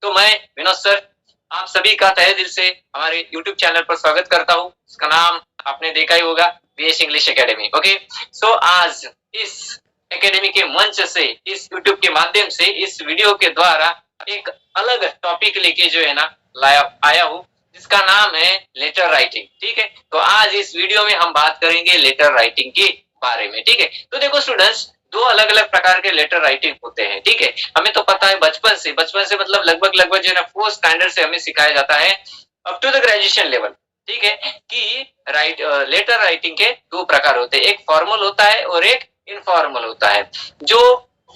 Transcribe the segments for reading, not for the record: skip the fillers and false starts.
तो मैं विनोद सर आप सभी का तहे दिल से हमारे YouTube चैनल पर स्वागत करता हूँ। इसका नाम आपने देखा ही होगा, बीएस इंग्लिश एकेडमी। ओके, सो आज इस एकेडमी के मंच से, इस YouTube के माध्यम से, इस वीडियो के द्वारा एक अलग टॉपिक लेके जो है ना आया हूँ, जिसका नाम है लेटर राइटिंग। ठीक है, तो आज इस वीडियो में हम बात करेंगे लेटर राइटिंग के बारे में। ठीक है, तो देखो स्टूडेंट्स, दो अलग अलग प्रकार के लेटर राइटिंग होते हैं। ठीक है, हमें तो पता है बचपन से मतलब लगभग जो है ना फोर्थ स्टैंडर्ड से हमें सिखाया जाता है up to the graduation level. ठीक है, कि लेटर राइटिंग के दो प्रकार होते हैं, एक फॉर्मल होता है और एक इनफॉर्मल होता है। जो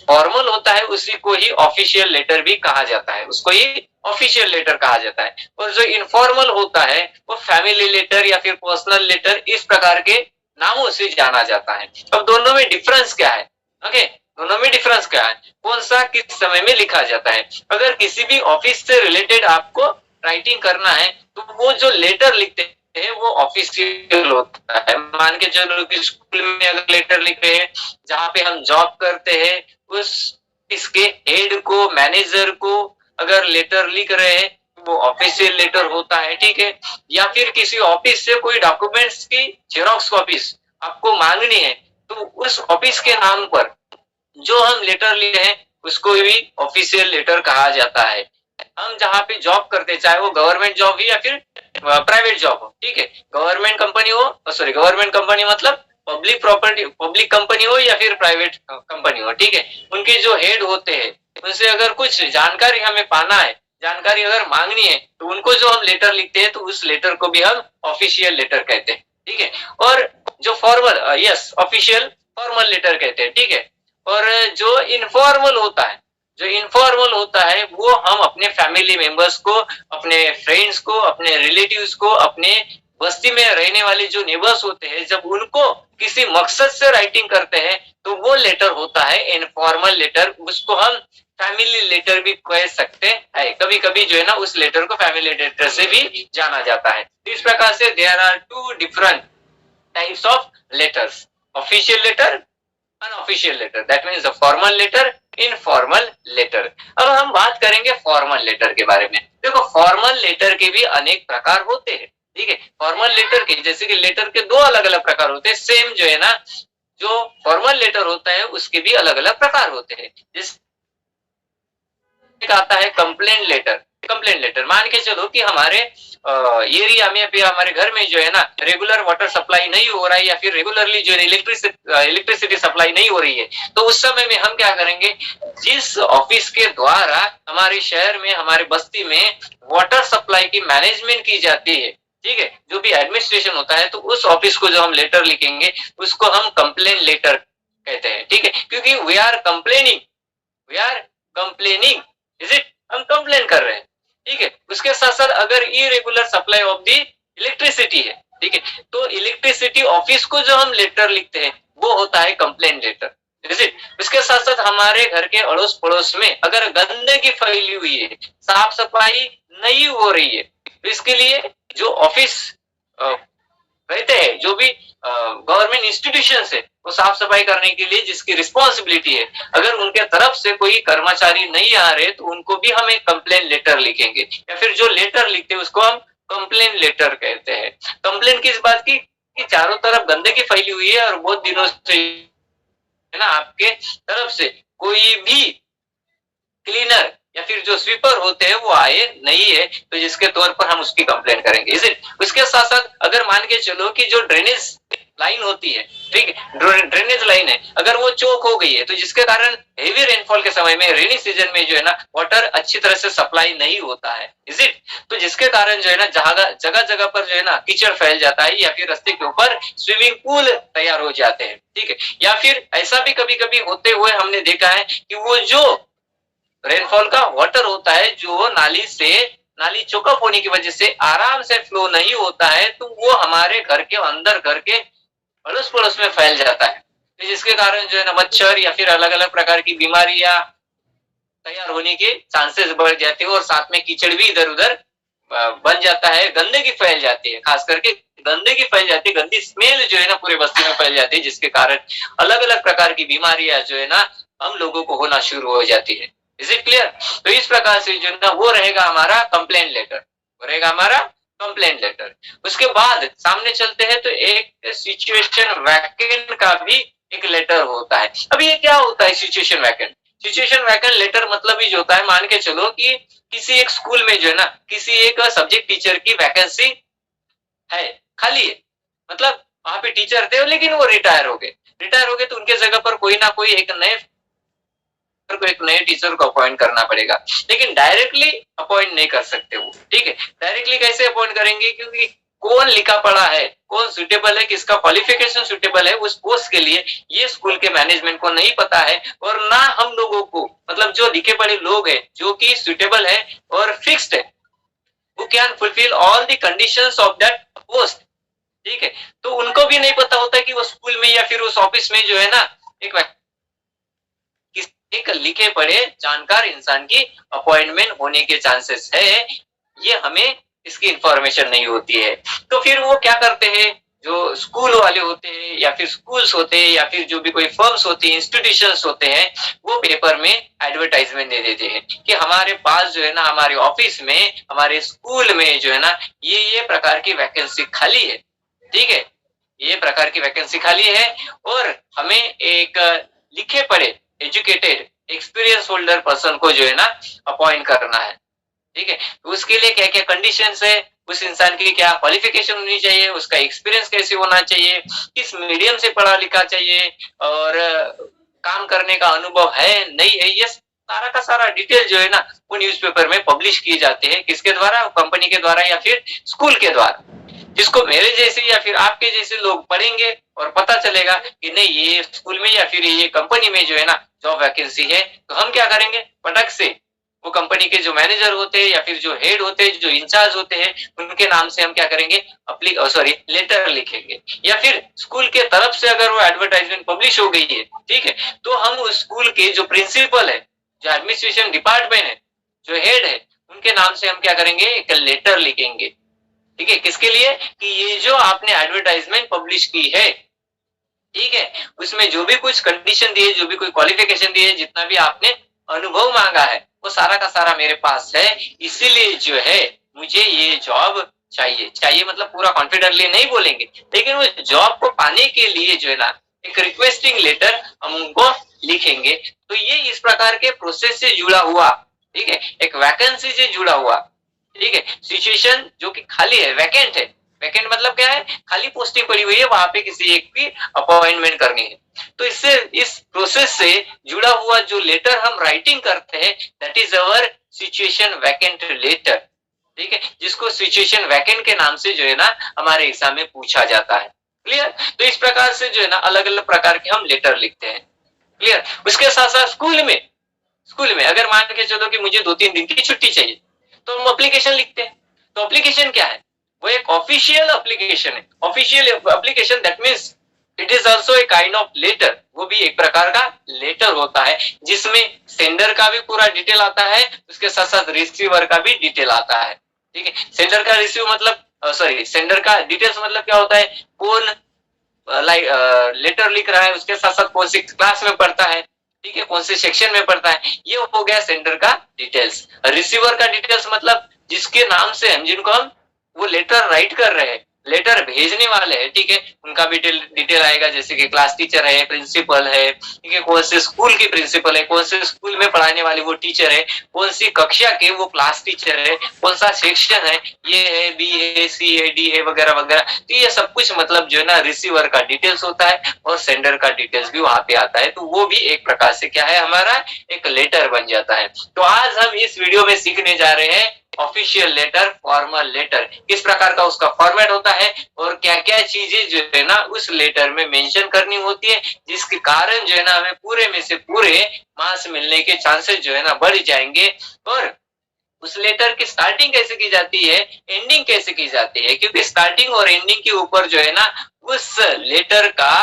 फॉर्मल होता है उसी को ही ऑफिशियल लेटर भी कहा जाता है, उसको ही ऑफिशियल लेटर कहा जाता है। और जो इनफॉर्मल होता है वो फैमिली लेटर या फिर पर्सनल लेटर, इस प्रकार के नामों से जाना जाता है। अब दोनों में डिफरेंस क्या है? ओके, दोनों में डिफरेंस क्या है, कौन सा किस समय में लिखा जाता है? अगर किसी भी ऑफिस से रिलेटेड आपको राइटिंग करना है तो वो जो लेटर लिखते हैं वो ऑफिशियल होता है। मान के चलो कि स्कूल में अगर लेटर लिख रहे हैं, जहाँ पे हम जॉब करते हैं, उस इसके हेड को, मैनेजर को अगर लेटर लिख रहे हैं वो ऑफिशियल लेटर होता है। ठीक है, या फिर किसी ऑफिस से कोई डॉक्यूमेंट्स की जेरोक्स कॉपीज आपको मांगनी है तो उस ऑफिस के नाम पर जो हम लेटर लिए हैं उसको भी ऑफिशियल लेटर कहा जाता है। हम जहाँ पे जॉब करते, चाहे वो गवर्नमेंट जॉब ही या फिर प्राइवेट जॉब हो, ठीक है, गवर्नमेंट कंपनी हो, सॉरी गवर्नमेंट कंपनी मतलब पब्लिक प्रॉपर्टी, पब्लिक कंपनी हो या फिर प्राइवेट कंपनी हो, ठीक है, उनके जो हेड होते हैं उनसे अगर कुछ जानकारी हमें पाना है, जानकारी अगर मांगनी है तो उनको जो हम लेटर लिखते हैं तो उस लेटर को भी हम ऑफिशियल लेटर कहते हैं। ठीक है, और जो formal, yes, official formal letter कहते हैं। ठीक है, और जो इनफॉर्मल होता है, जो इनफॉर्मल होता है वो हम अपने फैमिली मेंबर्स को, अपने फ्रेंड्स को, अपने रिलेटिव्स को, अपने बस्ती में रहने वाले जो नेबर्स होते हैं, जब उनको किसी मकसद से राइटिंग करते हैं तो वो लेटर होता है इनफॉर्मल लेटर। उसको हम फैमिली लेटर भी कह सकते हैं। कभी कभी जो है ना उस लेटर को फैमिली लेटर से भी जाना जाता है। इस प्रकार से there are two different types of letters, official letter, unofficial letter, that means formal letter, informal letter. अब हम बात करेंगे फॉर्मल लेटर के बारे में। देखो, फॉर्मल लेटर के भी अनेक प्रकार होते हैं। ठीक है, फॉर्मल लेटर के जैसे कि लेटर के दो अलग अलग प्रकार होते हैं, सेम जो है ना, जो फॉर्मल लेटर होता है उसके भी अलग अलग प्रकार होते हैं। जिस आता है कंप्लेंट लेटर। कंप्लेंट लेटर, मान के चलो कि हमारे एरिया में, फिर हमारे घर में जो है ना रेगुलर वाटर सप्लाई नहीं हो रहा है या फिर रेगुलरली जो है इलेक्ट्रिसिटी सप्लाई नहीं हो रही है, तो उस समय में हम क्या करेंगे, जिस ऑफिस के द्वारा हमारे शहर में, हमारे बस्ती में वाटर सप्लाई की मैनेजमेंट की जाती है, ठीक है, जो भी एडमिनिस्ट्रेशन होता है, तो उस ऑफिस को जो हम लेटर लिखेंगे उसको हम कंप्लेंट लेटर कहते हैं। ठीक है, क्योंकि we are complaining, is it, हम कंप्लेन कर रहे हैं। ठीक है, उसके साथ साथ अगर irregular supply of the electricity है, ठीक है, तो इलेक्ट्रिसिटी ऑफिस को जो हम लेटर लिखते हैं वो होता है कंप्लेंट लेटर। उसके साथ साथ हमारे घर के अड़ोस पड़ोस में अगर गंदगी फैली हुई है, साफ सफाई नहीं हो रही है, तो इसके लिए जो ऑफिस रहते हैं, जो भी गवर्नमेंट इंस्टीट्यूशन है, वो साफ सफाई करने के लिए जिसकी रिस्पॉन्सिबिलिटी है, अगर उनके तरफ से कोई कर्मचारी नहीं आ रहे तो उनको भी हम एक कंप्लेन लेटर लिखेंगे, या फिर जो लेटर लिखते हैं उसको हम कंप्लेन लेटर कहते हैं। कंप्लेन किस बात की, कि चारों तरफ गंदगी फैली हुई है और बहुत दिनों से है ना आपके तरफ से कोई भी क्लीनर या फिर जो स्वीपर होते हैं वो आए नहीं है, तो जिसके तौर पर हम उसकी कंप्लेन करेंगे, इज इट। उसके साथ साथ अगर मान के चलो कि जो ड्रेनेज लाइन होती है, ठीक है, ड्रेनेज लाइन है, अगर वो चौक हो गई है, तो जिसके कारण हेवी रेनफॉल के समय में, रेनी सीजन में जो है ना वाटर अच्छी तरह से सप्लाई नहीं होता है, इज इट, तो जिसके कारण जो है ना जगह जगह पर जो है ना कीचड़ फैल जाता है, या फिर रास्ते के ऊपर स्विमिंग पूल तैयार हो जाते हैं। ठीक है, या फिर ऐसा भी कभी कभी होते हुए हमने देखा है कि वो जो रेनफॉल का वाटर होता है जो नाली चोकअप होने की वजह से आराम से फ्लो नहीं होता है, तो वो हमारे घर के अंदर, घर के अड़ोस पड़ोस में फैल जाता है, तो जिसके कारण जो है ना मच्छर या फिर अलग अलग प्रकार की बीमारियां तैयार होने के चांसेस बढ़ जाते हैं, और साथ में कीचड़ भी इधर उधर बन जाता है, गंदगी फैल जाती है, खास करके गंदगी फैल जाती है, गंदी स्मेल जो है ना पूरे बस्ती में फैल जाती है, जिसके कारण अलग अलग प्रकार की बीमारियां जो है ना हम लोगों को होना शुरू हो जाती है। Is it clear? तो इस प्रकार से जो ना वो रहेगा हमारा कंप्लेंट लेटर, वो रहेगा हमारा कंप्लेंट लेटर। उसके बाद सामने चलते हैं तो एक सिचुएशन वैकेंट का भी एक लेटर होता है। अब ये क्या होता है situation vacant? Situation vacant letter मतलब ही जो होता है, मान के चलो कि किसी एक स्कूल में जो है ना किसी एक सब्जेक्ट टीचर की वैकेंसी है, खाली है, मतलब वहां पे टीचर थे लेकिन वो रिटायर हो गए, तो उनके जगह पर कोई ना कोई एक नए टीचर को अपॉइंट करना पड़ेगा, लेकिन डायरेक्टली अपॉइंट नहीं कर सकते वो, ठीक है। डायरेक्टली कैसे अपॉइंट करेंगे, क्योंकि कौन लिखा पढ़ा है, कौन सुटेबल है, किसका क्वालिफिकेशन सुटेबल है उस पोस्ट के लिए, ये स्कूल के मैनेजमेंट को नहीं पता है, और ना हम लोगों को, मतलब जो लिखे पढ़े लोग हैं जो कि सुटेबल है और फिक्स्ड है, who can fulfill all the conditions of that post, ठीक है। तो उनको भी नहीं पता होता कि वो स्कूल में या फिर उस ऑफिस में जो है ना एक लिखे पढ़े जानकार इंसान की अपॉइंटमेंट होने के चांसेस है, ये हमें इसकी इंफॉर्मेशन नहीं होती है। तो फिर वो क्या करते हैं, जो स्कूल वाले होते हैं या फिर स्कूल्स होते हैं या फिर जो भी कोई फर्म्स होती है, इंस्टीट्यूशंस होते हैं, वो पेपर में एडवर्टाइजमेंट दे देते हैं कि हमारे पास जो है ना, हमारे ऑफिस में, हमारे स्कूल में जो है ना ये प्रकार की वैकेंसी खाली है, ठीक है, ये प्रकार की वैकेंसी खाली है, और हमें एक लिखे पढ़े एजुकेटेड एक्सपीरियंस होल्डर पर्सन को जो है ना अपॉइंट करना है, ठीक है। तो उसके लिए क्या क्या कंडीशंस है, उस इंसान की क्या क्वालिफिकेशन होनी चाहिए, उसका एक्सपीरियंस कैसे होना चाहिए, किस मीडियम से पढ़ा लिखा चाहिए, और काम करने का अनुभव है नहीं है, ये सारा का सारा डिटेल जो है ना वो न्यूज़पेपर में पब्लिश किए जाते हैं, किसके द्वारा, कंपनी के द्वारा या फिर स्कूल के द्वारा, जिसको मेरे जैसे या फिर आपके जैसे लोग पढ़ेंगे और पता चलेगा कि नहीं ये स्कूल में या फिर ये कंपनी में जो है ना जॉब वैकेंसी है, तो हम क्या करेंगे, पटक से वो कंपनी के जो मैनेजर होते हैं या फिर जो हेड होते हैं, जो इंचार्ज होते हैं, उनके नाम से हम क्या करेंगे, लेटर लिखेंगे, या फिर स्कूल के तरफ से अगर वो एडवर्टाइजमेंट पब्लिश हो गई है, ठीक है, तो हम उस स्कूल के जो प्रिंसिपल है, जो एडमिनिस्ट्रेशन डिपार्टमेंट है, जो हेड है, उनके नाम से हम क्या करेंगे, एक लेटर लिखेंगे, ठीक है, किसके लिए, कि ये जो आपने एडवर्टाइजमेंट पब्लिश की है, ठीक है, उसमें जो भी कुछ कंडीशन दिए, जो भी कोई क्वालिफिकेशन दिए, जितना भी आपने अनुभव मांगा है, वो सारा का सारा मेरे पास है, इसीलिए जो है मुझे ये जॉब चाहिए मतलब पूरा कॉन्फिडेंटली नहीं बोलेंगे, लेकिन वो जॉब को पाने के लिए जो है ना एक रिक्वेस्टिंग लेटर हम उनको लिखेंगे। तो ये इस प्रकार के प्रोसेस से जुड़ा हुआ, ठीक है, एक वैकेंसी से जुड़ा हुआ, ठीक है, सिचुएशन जो कि खाली है, वैकेंट है, वैकेंट मतलब क्या है, खाली पोस्टिंग पड़ी हुई है, वहां पे किसी एक की अपॉइंटमेंट करनी है, तो इससे इस प्रोसेस से जुड़ा हुआ जो लेटर हम राइटिंग करते हैं, that is our situation vacant letter, ठीक है, जिसको सिचुएशन वैकेंट के नाम से जो है ना हमारे एग्जाम में पूछा जाता है। क्लियर? तो इस प्रकार से जो है ना अलग अलग प्रकार के हम लेटर लिखते हैं। क्लियर? उसके साथ साथ स्कूल में अगर मान के चलो कि मुझे 2-3 दिन की छुट्टी चाहिए, तो हम एप्लीकेशन लिखते हैं। तो एप्लीकेशन क्या है, वो एक ऑफिशियल एप्लीकेशन है, official application, that means it is also a kind of letter, वो भी एक प्रकार का लेटर होता है, जिसमें सेंडर का भी पूरा डिटेल आता है, उसके साथ साथ रिसीवर का भी डिटेल आता है, ठीक है। सेंडर का रिसीव मतलब सेंडर का डिटेल्स मतलब क्या होता है, कौन लेटर लिख रहा है, उसके साथ साथ कौन सी क्लास में पढ़ता है, ठीक है, कौन से सेक्शन में पढ़ता है, ये हो गया सेंडर का डिटेल्स। रिसीवर का डिटेल्स मतलब जिसके नाम से हम, जिनको हम वो लेटर राइट कर रहे हैं, लेटर भेजने वाले हैं, ठीक है, उनका भी डिटेल आएगा, जैसे कि क्लास टीचर है, प्रिंसिपल है, ठीक है, कौन से स्कूल की प्रिंसिपल है, कौन से स्कूल में पढ़ाने वाले वो टीचर है, कौन सी कक्षा के वो क्लास टीचर है, कौन सा सेक्शन है, ये है, बी है, सी है, डी है, वगैरह वगैरह। तो ये सब कुछ मतलब जो है ना रिसीवर का डिटेल्स होता है, और सेंडर का डिटेल्स भी वहां पे आता है, तो वो भी एक प्रकार से क्या है, हमारा एक लेटर बन जाता है। तो आज हम इस वीडियो में सीखने जा रहे हैं ऑफिशियल लेटर, फॉर्मल लेटर, किस प्रकार का उसका फॉर्मेट होता है, और क्या क्या चीजें जो है ना उस लेटर में मेंशन करनी होती है, जिसके कारण जो है ना हमें पूरे में से पूरे मार्क्स मिलने के चांसेस जो है ना बढ़ जाएंगे। और उस लेटर की स्टार्टिंग कैसे की जाती है, एंडिंग कैसे की जाती है, क्योंकि स्टार्टिंग और एंडिंग के ऊपर जो है ना उस लेटर का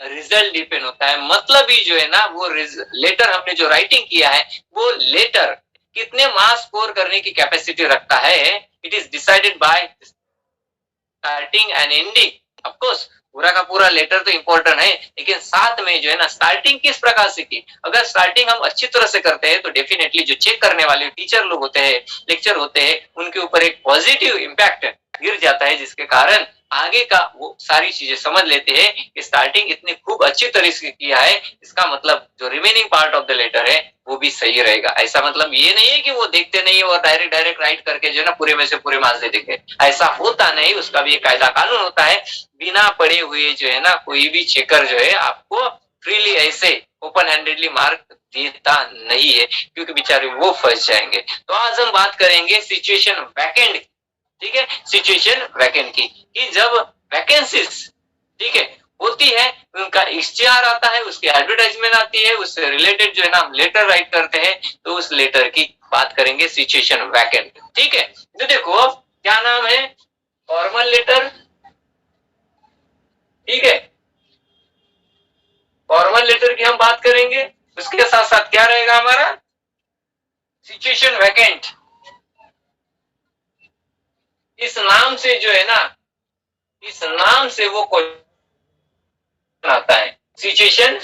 रिजल्ट डिपेंड होता है। मतलब ही जो है ना वो लेटर हमने जो राइटिंग किया है, वो लेटर कितने मार्क्स स्कोर करने की कैपेसिटी रखता है, it is decided by starting and ending. Of course पूरा का पूरा लेटर तो इम्पोर्टेंट है, लेकिन साथ में जो है ना स्टार्टिंग किस प्रकार से की, अगर स्टार्टिंग हम अच्छी तरह से करते हैं तो डेफिनेटली जो चेक करने वाले टीचर लोग होते हैं, लेक्चर होते हैं, उनके ऊपर एक पॉजिटिव इम्पैक्ट गिर जाता है, जिसके कारण आगे का वो सारी चीजें समझ लेते हैं कि स्टार्टिंग इतनी खूब अच्छी तरह से किया है, इसका मतलब जो remaining part of the letter है वो भी सही रहेगा। ऐसा मतलब ये नहीं है कि वो देखते नहीं है और डायरेक्ट राइट करके जो है ना पूरे में से पूरे मार्क्स दे देंगे, ऐसा होता नहीं। उसका भी एक कायदा कानून होता है, बिना पढ़े हुए जो है ना कोई भी चेकर जो है आपको फ्रीली ऐसे ओपन हैंडेडली मार्क देता नहीं है, क्योंकि बेचारे वो फंस जाएंगे। तो आज हम बात करेंगे सिचुएशन वैकेंट, ठीक है, सिचुएशन वैकेंट की, कि जब वैकेंसीज, ठीक है, होती है, उनका इश्तिहार आता है, उसकी एडवर्टाइजमेंट आती है, उससे रिलेटेड जो है ना हम लेटर राइट करते हैं, तो उस लेटर की बात करेंगे, सिचुएशन वैकेंट, ठीक है। तो देखो क्या नाम है, फॉर्मल लेटर, ठीक है, फॉर्मल लेटर की हम बात करेंगे, उसके साथ साथ क्या रहेगा हमारा, सिचुएशन वैकेंट। इस नाम से जो है ना, इस नाम से वो क्वेश्चन आता है, सिचुएशन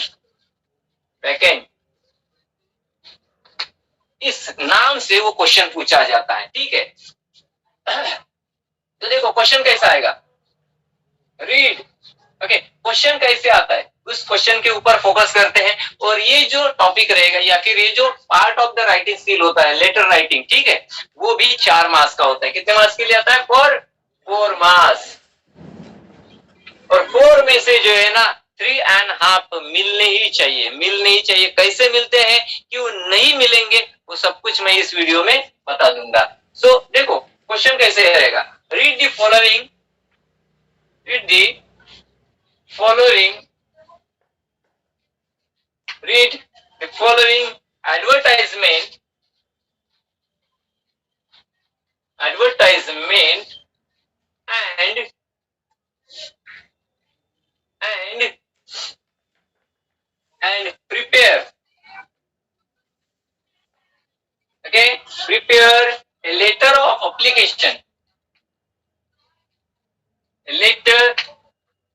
वैकेंट, इस नाम से वो क्वेश्चन पूछा जाता है, ठीक है। तो देखो क्वेश्चन कैसा आएगा, रीड, ओके, क्वेश्चन कैसे आता है उस क्वेश्चन के ऊपर फोकस करते हैं, और ये जो टॉपिक रहेगा या फिर ये जो part of the writing skill होता है, लेटर राइटिंग, ठीक है, वो भी 4 मार्क्स का होता है। कितने मार्क्स के लिए आता है, 4 मार्क्स, और 4 में से जो है ना 3.5 मिलने ही चाहिए, मिलने ही चाहिए। कैसे मिलते हैं, क्यों नहीं मिलेंगे, वो सब कुछ मैं इस वीडियो में बता दूंगा। सो देखो क्वेश्चन कैसे रहेगा, read the following, read the following, read the following advertisement and prepare, okay, prepare a letter of application, a letter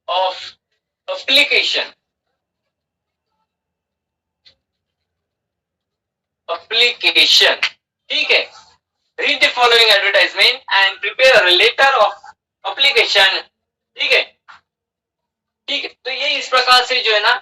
of application, ठीक है। Read the following advertisement and prepare letter of application, ठीक है, ठीक है। तो ये इस प्रकार से जो है ना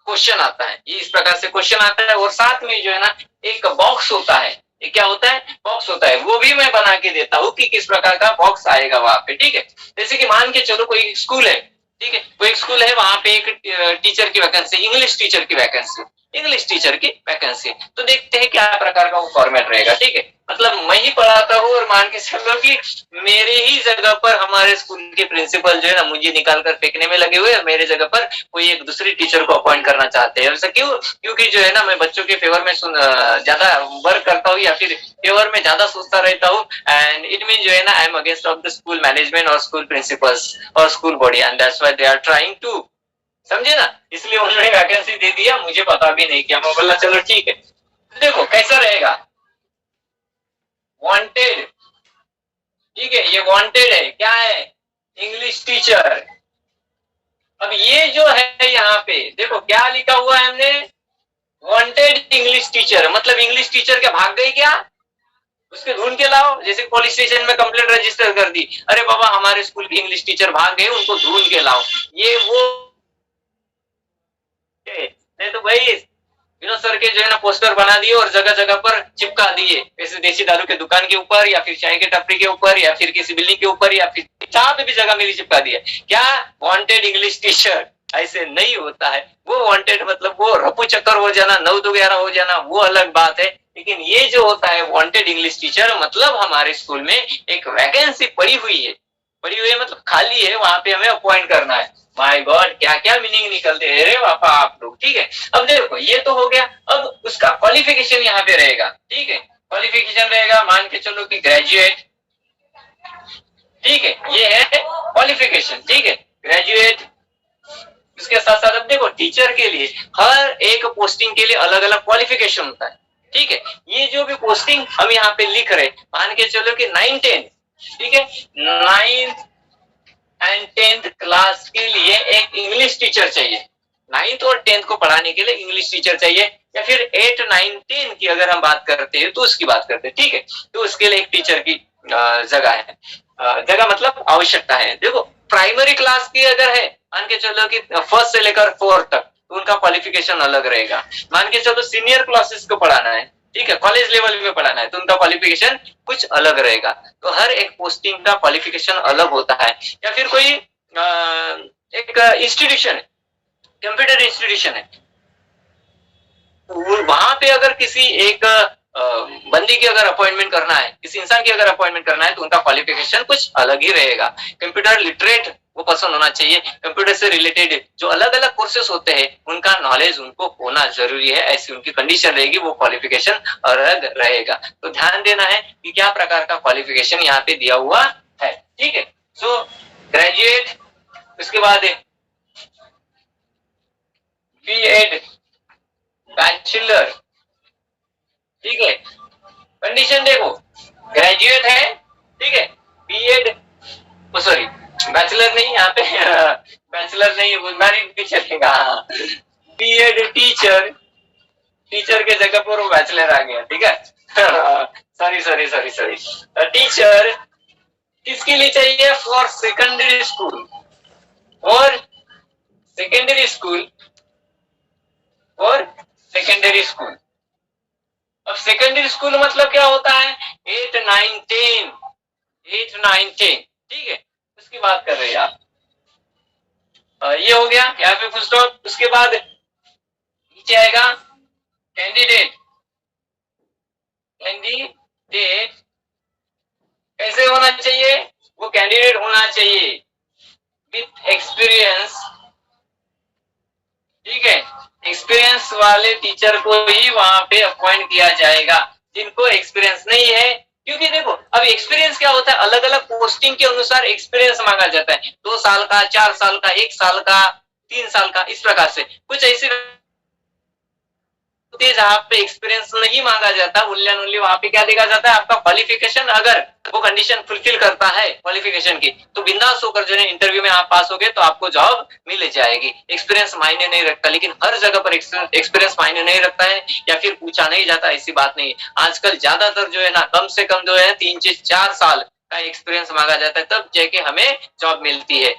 क्वेश्चन आता है, ये इस प्रकार से क्वेश्चन आता है, और साथ में जो है ना एक बॉक्स होता है, ये क्या होता है, बॉक्स होता है, वो भी मैं बना के देता हूँ कि किस प्रकार का बॉक्स आएगा वहां पे, ठीक है। जैसे कि मान के चलो कोई स्कूल है, ठीक है, कोई स्कूल है, वहां पे एक टीचर की वैकेंसी, इंग्लिश टीचर की वैकेंसी, इंग्लिश टीचर की वैकेंसी, तो देखते हैं क्या प्रकार का वो फॉर्मेट रहेगा, ठीक है। मतलब मैं ही पढ़ाता हूँ और मान के चलो कि मेरे ही जगह पर हमारे स्कूल के प्रिंसिपल जो है ना मुझे निकाल कर फेंकने में लगे हुए हैं, मेरे जगह पर कोई एक दूसरी टीचर को अपॉइंट करना चाहते हैं। ऐसा क्यों, क्योंकि जो है ना मैं बच्चों के फेवर में ज्यादा वर्क करता हूँ या फिर फेवर में ज्यादा सोचता रहता हूँ, एंड इट मीन जो है ना I am against of the school management और स्कूल प्रिंसिपल्स और school body, and that's why they are trying to, समझे ना, इसलिए उन्होंने वैकेंसी दे दिया, मुझे पता भी नहीं किया, मैं बोला चलो ठीक है। देखो कैसा रहेगा, वांटेड, ठीक है, ये वांटेड है, क्या है, इंग्लिश टीचर। अब ये जो है यहाँ पे देखो क्या लिखा हुआ है हमने, वांटेड इंग्लिश टीचर, मतलब इंग्लिश टीचर क्या भाग गई क्या, उसके ढूंढ के लाओ। जैसे पुलिस स्टेशन में कंप्लेंट रजिस्टर कर दी, अरे बाबा हमारे स्कूल की इंग्लिश टीचर भाग गए, उनको ढूंढ के लाओ, ये वो नहीं तो भाई विनोद सर के जो है ना पोस्टर बना दिए और जगह जगह पर चिपका दिए, जैसे देसी दारू के दुकान के ऊपर या फिर चाय के टपरी के ऊपर या फिर किसी बिल्डिंग के ऊपर या फिर जहां पे भी जगह मिली चिपका दिया, क्या वांटेड इंग्लिश टीचर। ऐसे नहीं होता है, वो वांटेड मतलब वो रफू चक्कर हो जाना, 9-2-11 हो जाना, वो अलग बात है, लेकिन ये जो होता है वांटेड इंग्लिश टीचर, मतलब हमारे स्कूल में एक वैकेंसी पड़ी हुई है, पड़ी हुई है मतलब खाली है, वहां पे हमें अपॉइंट करना है। माय गॉड क्या क्या मीनिंग निकलते हैं रे पापा आप लोग, ठीक है। अब देखो ये तो हो गया, अब उसका क्वालिफिकेशन यहाँ पे रहेगा, ठीक है, क्वालिफिकेशन रहेगा, मान के चलो कि ग्रेजुएट, ठीक है, ये है क्वालिफिकेशन, ठीक है, ग्रेजुएट। इसके साथ साथ अब देखो टीचर के लिए हर एक पोस्टिंग के लिए अलग अलग क्वालिफिकेशन होता है, ठीक है। ये जो भी पोस्टिंग हम यहाँ पे लिख रहे, मान के चलो कि 9-10, ठीक है, 9th एंड 10th क्लास के लिए एक इंग्लिश टीचर चाहिए। 9th और 10th को पढ़ाने के लिए इंग्लिश टीचर चाहिए, या फिर 8, 9, 10 की अगर हम बात करते हैं तो उसकी बात करते हैं, ठीक है। तो उसके लिए एक टीचर की जगह है, जगह मतलब आवश्यकता है। देखो प्राइमरी क्लास की अगर है, मान के चलो कि फर्स्ट से लेकर 4 तक, तो उनका क्वालिफिकेशन अलग रहेगा। मान के चलो सीनियर क्लासेस को पढ़ाना है, ठीक है, कॉलेज लेवल में पढ़ाना है, तो उनका क्वालिफिकेशन कुछ अलग रहेगा। तो हर एक पोस्टिंग का क्वालिफिकेशन अलग होता है। या फिर कोई एक इंस्टीट्यूशन है, कंप्यूटर इंस्टीट्यूशन है, वहां पे अगर किसी एक बंदी की अगर अपॉइंटमेंट करना है, किसी इंसान की अगर अपॉइंटमेंट करना है, तो उनका क्वालिफिकेशन कुछ अलग ही रहेगा। कंप्यूटर लिटरेट वो पर्सन होना चाहिए, कंप्यूटर से रिलेटेड जो अलग अलग कोर्सेस होते हैं उनका नॉलेज उनको होना जरूरी है, ऐसी उनकी कंडीशन रहेगी, वो क्वालिफिकेशन अलग रहेगा। तो ध्यान देना है कि क्या प्रकार का क्वालिफिकेशन यहाँ पे दिया हुआ है, ठीक है। सो ग्रेजुएट, उसके बाद बीएड, बैचलर, ठीक है। कंडीशन देखो, ग्रेजुएट है, ठीक है, बीएड, सॉरी बैचलर नहीं, यहाँ पे बैचलर नहीं, मैरिड भी चलेगा, बीएड टीचर, टीचर के जगह पर वो बैचलर आ गया, ठीक है। Sorry sorry sorry sorry, teacher किसके लिए चाहिए? फॉर सेकेंडरी स्कूल, और सेकेंडरी स्कूल, और सेकेंडरी स्कूल। अब सेकेंडरी स्कूल मतलब क्या होता है? 8, 9, 10, 8, 9, 10, ठीक है, उसकी बात कर रहे हैं आप। ये हो गया यहाँ पे फुल स्टॉप। उसके बाद नीचे आएगा कैंडिडेट। कैंडिडेट कैसे होना चाहिए? वो कैंडिडेट होना चाहिए विथ एक्सपीरियंस, ठीक है। एक्सपीरियंस वाले टीचर को ही वहां पे अपॉइंट किया जाएगा, जिनको एक्सपीरियंस नहीं है। क्योंकि देखो अब एक्सपीरियंस क्या होता है, अलग अलग पोस्टिंग के अनुसार एक्सपीरियंस मांगा जाता है। 2 साल का, 4 साल का, 1 साल का, 3 साल का, इस प्रकार से कुछ ऐसे जहाँ पे एक्सपीरियंस नहीं मांगा जाता, ओनली वहां पे क्या देखा जाता है? आपका क्वालिफिकेशन अगर वो कंडीशन फुलफिल करता है क्वालिफिकेशन की, तो बिंदास होकर जो है इंटरव्यू में आप पास हो गए तो आपको जॉब मिल जाएगी। एक्सपीरियंस मायने नहीं रखता, लेकिन हर जगह पर एक्सपीरियंस मायने नहीं रखता है, या फिर पूछा नहीं जाता, ऐसी बात नहीं। आजकल ज्यादातर जो है ना, कम से कम जो है 3 से 4 साल का एक्सपीरियंस मांगा जाता है, तब जाके हमें जॉब मिलती है।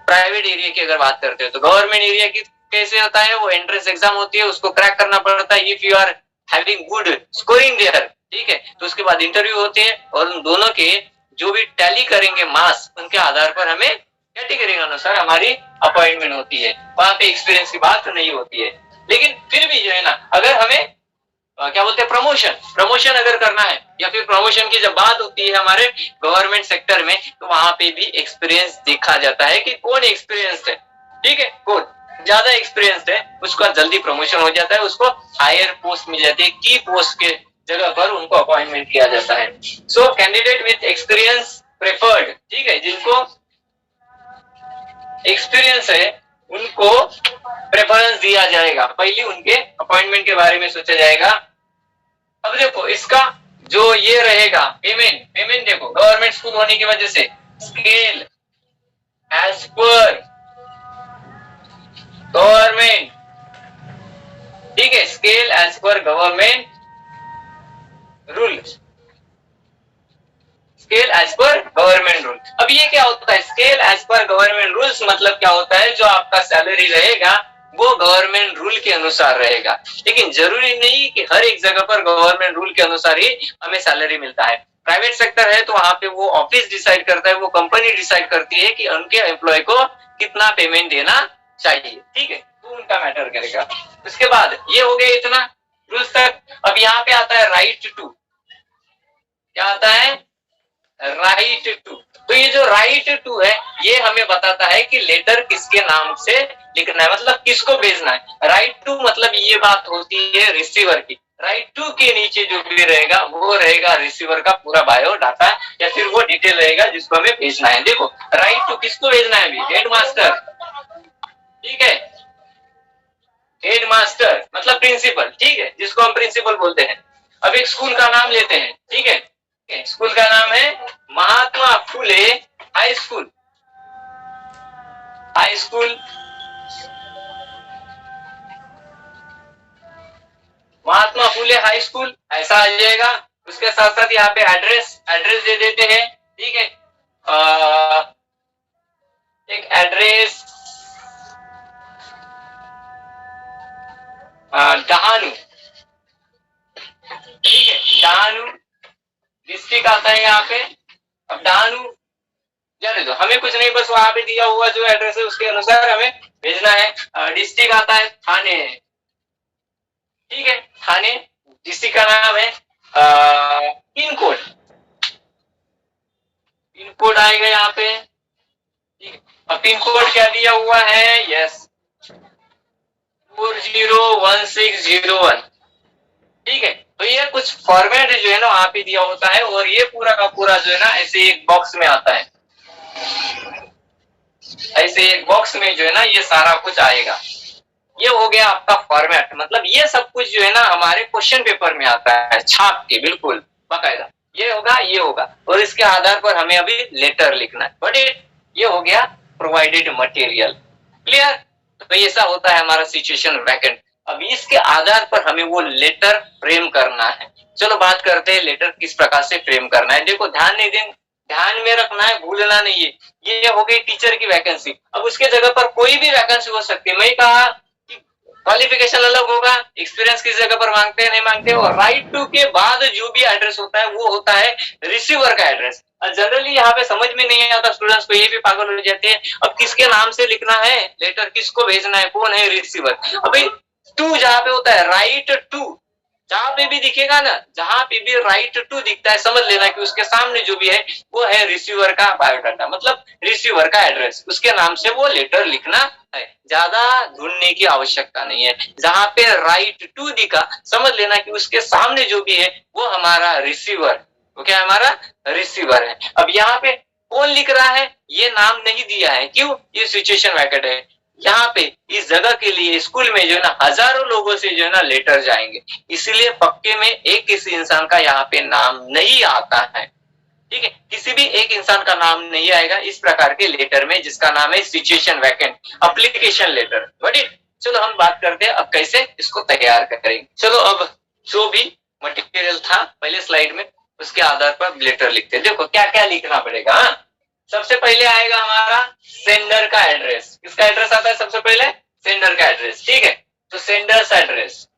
प्राइवेट एरिया की अगर बात करते हो, तो गवर्नमेंट एरिया की कैसे होता है? वो एंट्रेंस एग्जाम होती है, उसको क्रैक करना पड़ता है। If you are having good scoring there, ठीक है, तो उसके बाद इंटरव्यू होते हैं, और उन दोनों के जो भी टैली करेंगे मार्क्स, उनके आधार पर हमें कैटेगरी के अनुसार हमारी अपॉइंटमेंट होती है। वहां पे एक्सपीरियंस की बात नहीं होती है। लेकिन फिर भी जो है ना, अगर हमें क्या बोलते हैं, प्रमोशन अगर करना है, या फिर प्रमोशन की जब बात होती है हमारे गवर्नमेंट सेक्टर में, तो वहां पे भी एक्सपीरियंस देखा जाता है कि कौन एक्सपीरियंस्ड है, ठीक है। कौन ज्यादा एक्सपीरियंस्ड है उसका जल्दी प्रमोशन हो जाता है, उसको हायर पोस्ट मिल जाती है, की पोस्ट के जगह पर उनको अपॉइंटमेंट किया जाता है। So candidate with experience preferred, ठीक है, जिनको एक्सपीरियंस है उनको प्रेफरेंस दिया जाएगा, पहले उनके अपॉइंटमेंट के बारे में सोचा जाएगा। अब देखो इसका जो ये रहेगा पेमेंट देखो, गवर्नमेंट स्कूल होने की वजह से स्केल एज पर गवर्नमेंट, ठीक है, scale as per government rule, scale as per government rule. अब ये क्या होता है? Scale as per government rules मतलब क्या होता है? जो आपका सैलरी रहेगा वो गवर्नमेंट रूल के अनुसार रहेगा, लेकिन जरूरी नहीं कि हर एक जगह पर गवर्नमेंट रूल के अनुसार ही हमें सैलरी मिलता है। प्राइवेट सेक्टर है तो वहां पे वो ऑफिस डिसाइड करता है, वो कंपनी डिसाइड करती है कि उनके एम्प्लॉय को कितना पेमेंट देना चाहिए, ठीक है, तो उनका मैटर करेगा। उसके बाद ये हो गया इतना रूल्स तक। अब यहाँ पे आता है राइट टू, क्या आता है? Right to. तो ये जो राइट टू है, ये हमें बताता है कि लेटर किसके नाम से लिखना है, मतलब किसको भेजना है। राइट टू मतलब ये बात होती है रिसीवर की। राइट टू के नीचे जो भी रहेगा वो रहेगा रिसीवर का पूरा बायोडाटा, या फिर वो डिटेल रहेगा जिसको हमें भेजना है। देखो राइट टू किसको भेजना है? अभी हेडमास्टर, ठीक है, हेडमास्टर मतलब प्रिंसिपल, ठीक है, जिसको हम प्रिंसिपल बोलते हैं। अब एक स्कूल का नाम लेते हैं, ठीक है, स्कूल का नाम है Mahatma Phule high school, high school, Mahatma Phule high school ऐसा आ जाएगा। उसके साथ साथ यहाँ पे एड्रेस दे देते हैं, ठीक है। एक एड्रेस डहानू, ठीक है, डहानू डिस्ट्रिक्ट आता है यहाँ पे। अब डहानू जाने दो, हमें कुछ नहीं, बस वहां पे दिया हुआ जो एड्रेस है उसके अनुसार हमें भेजना है। डिस्ट्रिक्ट आता है थाने, ठीक है, थाने डिस्ट्रिक्ट का नाम है। पिन कोड, पिन कोड आएगा यहाँ पे, ठीक है। अब पिन कोड क्या दिया हुआ है, यस 401601, ठीक है। तो ये कुछ फॉर्मेट जो है ना वहां पे दिया होता है, और ये पूरा का पूरा जो है ना ऐसे एक बॉक्स में आता है, ऐसे एक बॉक्स में जो है ना ये सारा कुछ आएगा। ये हो गया आपका फॉर्मेट, मतलब ये सब कुछ जो है ना हमारे क्वेश्चन पेपर में आता है छाप के, बिल्कुल बाकायदा। ये होगा, ये होगा, और इसके आधार पर हमें अभी लेटर लिखना है। बट ये हो गया प्रोवाइडेड मटेरियल, क्लियर। तो ऐसा होता है हमारा सिचुएशन वैकेंट। अब इसके आधार पर हमें वो लेटर फ्रेम करना है। चलो बात करते हैं लेटर किस प्रकार से फ्रेम करना है। देखो ध्यान नहीं दें, ध्यान में रखना है, भूलना नहीं है। ये हो गई टीचर की वैकेंसी। अब उसके जगह पर कोई भी वैकेंसी हो सकती है। मैं कहा क्वालिफिकेशन अलग होगा, एक्सपीरियंस किस जगह पर मांगते हैं नहीं मांगते, और राइट टू के बाद जो भी एड्रेस होता है वो होता है रिसीवर का एड्रेस। जनरली यहाँ पे समझ में नहीं आता स्टूडेंट्स को, ये भी पागल हो जाते हैं। अब किसके नाम से लिखना है लेटर, किसको भेजना है, कौन है रिसीवर। अभी टू जहाँ पे होता है, राइट टू जहां पे भी दिखेगा ना, जहां पे भी राइट टू दिखता है, समझ लेना कि उसके सामने जो भी है वो है रिसीवर का बायोडाटा, मतलब रिसीवर का एड्रेस, उसके नाम से वो लेटर लिखना है। ज्यादा ढूंढने की आवश्यकता नहीं है। जहां पे राइट टू दिखा, समझ लेना कि उसके सामने जो भी है वो हमारा रिसीवर, वो क्या हमारा रिसीवर है। अब यहाँ पे कौन लिख रहा है ये नाम नहीं दिया है, क्यों, ये सिचुएशन वैकेंट है। यहाँ पे इस जगह के लिए स्कूल में जो है ना हजारों लोगों से जो है ना लेटर जाएंगे, इसलिए पक्के में एक किसी इंसान का यहाँ पे नाम नहीं आता है, ठीक है। किसी भी एक इंसान का नाम नहीं आएगा इस प्रकार के लेटर में, जिसका नाम है situation vacant application letter. But चलो हम बात करते हैं अब कैसे इसको तैयार करेंगे। चलो अब जो भी मटेरियल था पहले स्लाइड में, उसके आधार पर लेटर लिखते हैं। देखो क्या क्या लिखना पड़ेगा। हाँ, सबसे पहले आएगा हमारा सेंडर का एड्रेस। किसका एड्रेस आता है सबसे पहले, सेंडर का एड्रेस, ठीक है। तो sender's address,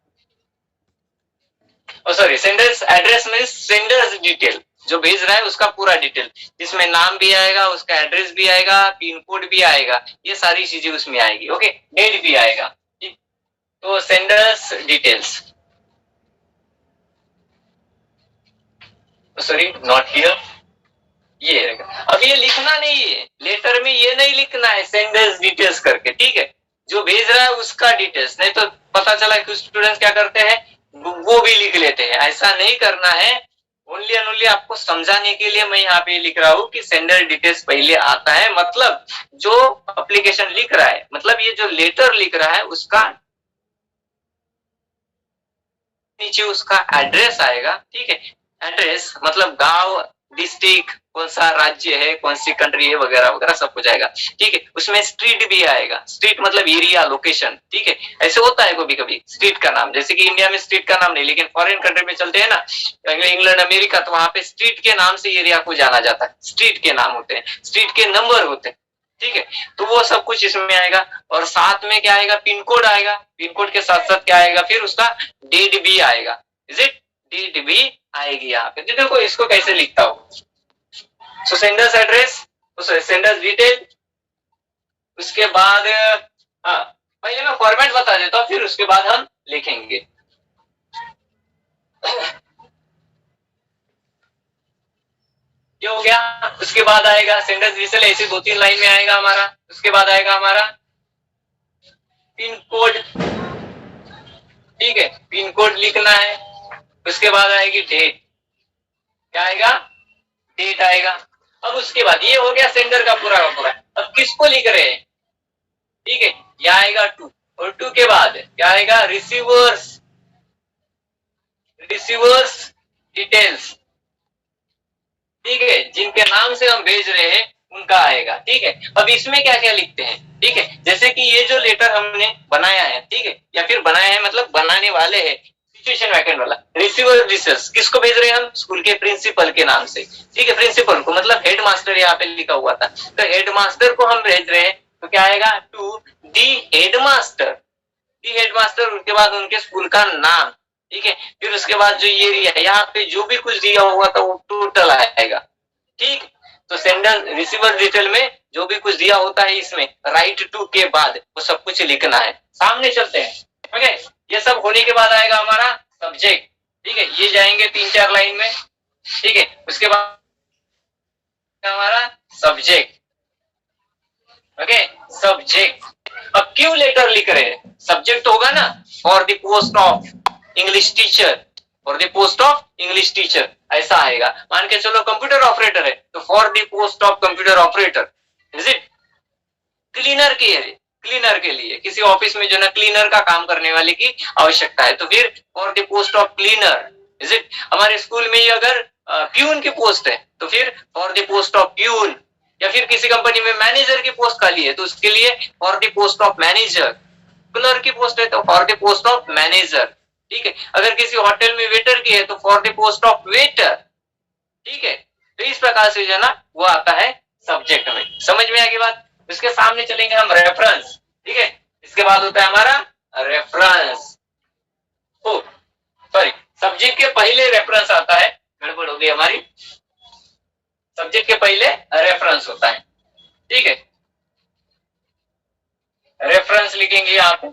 sorry sender's address means sender's detail, जो भेज रहा है उसका पूरा डिटेल, जिसमें नाम भी आएगा, उसका एड्रेस भी आएगा, पिन कोड भी आएगा, ये सारी चीजें उसमें आएगी, ओके। डेट भी आएगा, तो sender's details, sorry not here, ये रहेगा। अब ये लिखना नहीं है लेटर में, ये नहीं लिखना है सेंडर्स डिटेल्स करके, ठीक है। जो भेज रहा है उसका डिटेल्स, नहीं तो पता चला कि स्टूडेंट्स क्या करते हैं वो भी लिख लेते हैं, ऐसा नहीं करना है। ओनली एंड ओनली आपको समझाने के लिए मैं यहाँ पे लिख रहा हूँ कि सेंडर डिटेल्स पहले आता है, मतलब जो एप्लीकेशन लिख रहा है, मतलब ये जो लेटर लिख रहा है उसका नीचे उसका एड्रेस आएगा, ठीक है। एड्रेस मतलब गांव, डिस्ट्रिक्ट, कौन सा राज्य है, कौन सी कंट्री है, वगैरह वगैरह सब कुछ आएगा, ठीक है। उसमें स्ट्रीट भी आएगा, स्ट्रीट मतलब एरिया, लोकेशन, ठीक है। ऐसे होता है कभी कभी स्ट्रीट का नाम, जैसे कि इंडिया में स्ट्रीट का नाम नहीं, लेकिन फॉरेन कंट्री में चलते हैं ना, इंग्लैंड अमेरिका, तो वहां पे स्ट्रीट के नाम से एरिया को जाना जाता है, स्ट्रीट के नाम होते हैं, स्ट्रीट के नंबर होते हैं, ठीक है। तो वो सब कुछ इसमें आएगा, और साथ में क्या आएगा, पिन कोड आएगा, पिन कोड के साथ साथ क्या आएगा, फिर उसका डेट भी आएगा, इज इट, डेट भी आएगी यहाँ पे। देखो इसको कैसे लिखता हूँ, सो सेंडर्स एड्रेस, सेंडर्स डिटेल, उसके बाद हाँ पहले मैं फॉर्मेट बता देता हूँ, फिर उसके बाद हम लिखेंगे। ये हो गया। उसके बाद आएगा सेंडर्स डिटेल, ऐसे 2-3 लाइन में आएगा हमारा। उसके बाद आएगा हमारा पिन कोड, ठीक है, पिन कोड लिखना है। उसके बाद आएगी डेट, क्या आएगा, डेट आएगा। अब उसके बाद ये हो गया सेंडर का पूरा का पूरा। अब किसको लिख रहे हैं, ठीक है, यह आएगा टू, और टू के बाद क्या आएगा, रिसीवर्स, रिसीवर्स डिटेल्स, ठीक है, जिनके नाम से हम भेज रहे हैं उनका आएगा, ठीक है। अब इसमें क्या क्या लिखते हैं, ठीक है। जैसे कि ये जो लेटर हमने बनाया है, ठीक है, या फिर बनाया है मतलब बनाने वाले हैं, सिचुएशन वैकेंट वाला, रिसीवर रिसर्च किसको भेज रहे हैं हम? स्कूल के प्रिंसिपल के नाम से, ठीक है, प्रिंसिपल को, मतलब हेड मास्टर यहाँ पे लिखा हुआ था, तो हेड मास्टर को हम भेज रहे हैं, तो क्या आएगा? To the headmaster, the headmaster, उसके बाद उनके स्कूल का नाम, ठीक है, फिर उसके बाद जो ये यहाँ पे जो भी कुछ दिया हुआ था वो टोटल आएगा, ठीक। तो सेंडर रिसीवर डिटेल में जो भी कुछ दिया होता है इसमें राइट टू के बाद वो सब कुछ लिखना है। सामने चलते हैं, ओके। ये सब होने के बाद आएगा हमारा सब्जेक्ट, ठीक है, ये जाएंगे 3-4 लाइन में, ठीक है। उसके बाद हमारा सब्जेक्ट, ओके, सब्जेक्ट। अब क्यों लेटर लिख रहे हैं? सब्जेक्ट होगा ना, for the post of English teacher, for the post of English teacher, ऐसा आएगा। मान के चलो कंप्यूटर ऑपरेटर है, तो for the post of computer operator, is it? Cleaner cleaner के लिए, किसी ऑफिस में जो ना क्लीनर का काम करने वाले की आवश्यकता है, तो फिर for the post of cleaner, is it? हमारे स्कूल में ही अगर प्यून की पोस्ट है तो फिर for the post of peon, या फिर किसी कंपनी में मैनेजर की पोस्ट खाली है तो उसके लिए for the post of manager, clerk की पोस्ट है तो for the post of manager, ठीक है। अगर किसी होटल में वेटर की है तो for the post of waiter, ठीक है। तो इस प्रकार से जो है ना वो आता है सब्जेक्ट में। समझ में आ गई बात? इसके सामने चलेंगे हम रेफरेंस, ठीक है। इसके बाद होता है हमारा रेफरेंस, ओ सॉरी, सब्जेक्ट के पहले रेफरेंस आता है, गड़बड़ हो गई हमारी, सब्जेक्ट के पहले रेफरेंस होता है, ठीक है। रेफरेंस लिखेंगे यहाँ पे।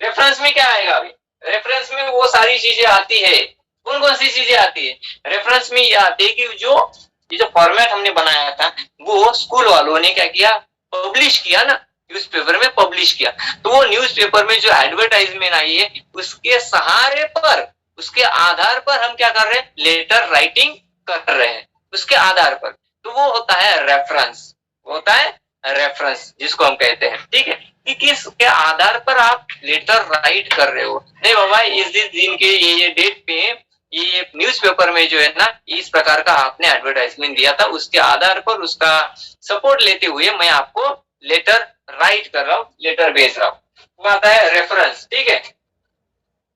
रेफरेंस में क्या आएगा? अभी रेफरेंस में वो सारी चीजें आती है। कौन कौन सी चीजें आती है रेफरेंस में? ये आती है कि ये जो फॉर्मेट हमने बनाया था वो स्कूल वालों ने क्या किया? पब्लिश किया ना, न्यूज़पेपर में पब्लिश किया। तो वो न्यूज़पेपर में जो एडवर्टाइजमेंट आई है उसके सहारे पर, उसके आधार पर हम क्या कर रहे हैं? लेटर राइटिंग कर रहे हैं, उसके आधार पर। तो वो होता है रेफरेंस, होता है रेफरेंस जिसको हम कहते हैं, ठीक है। कि किसके आधार पर आप लेटर राइट कर रहे हो? नहीं बाबा, इस दिन के ये डेट पे ये न्यूज़पेपर में जो है ना इस प्रकार का आपने एडवर्टाइजमेंट दिया था, उसके आधार पर उसका सपोर्ट लेते हुए मैं आपको लेटर राइट कर रहा हूँ, लेटर भेज रहा हूँ। वो आता है रेफरेंस, ठीक है।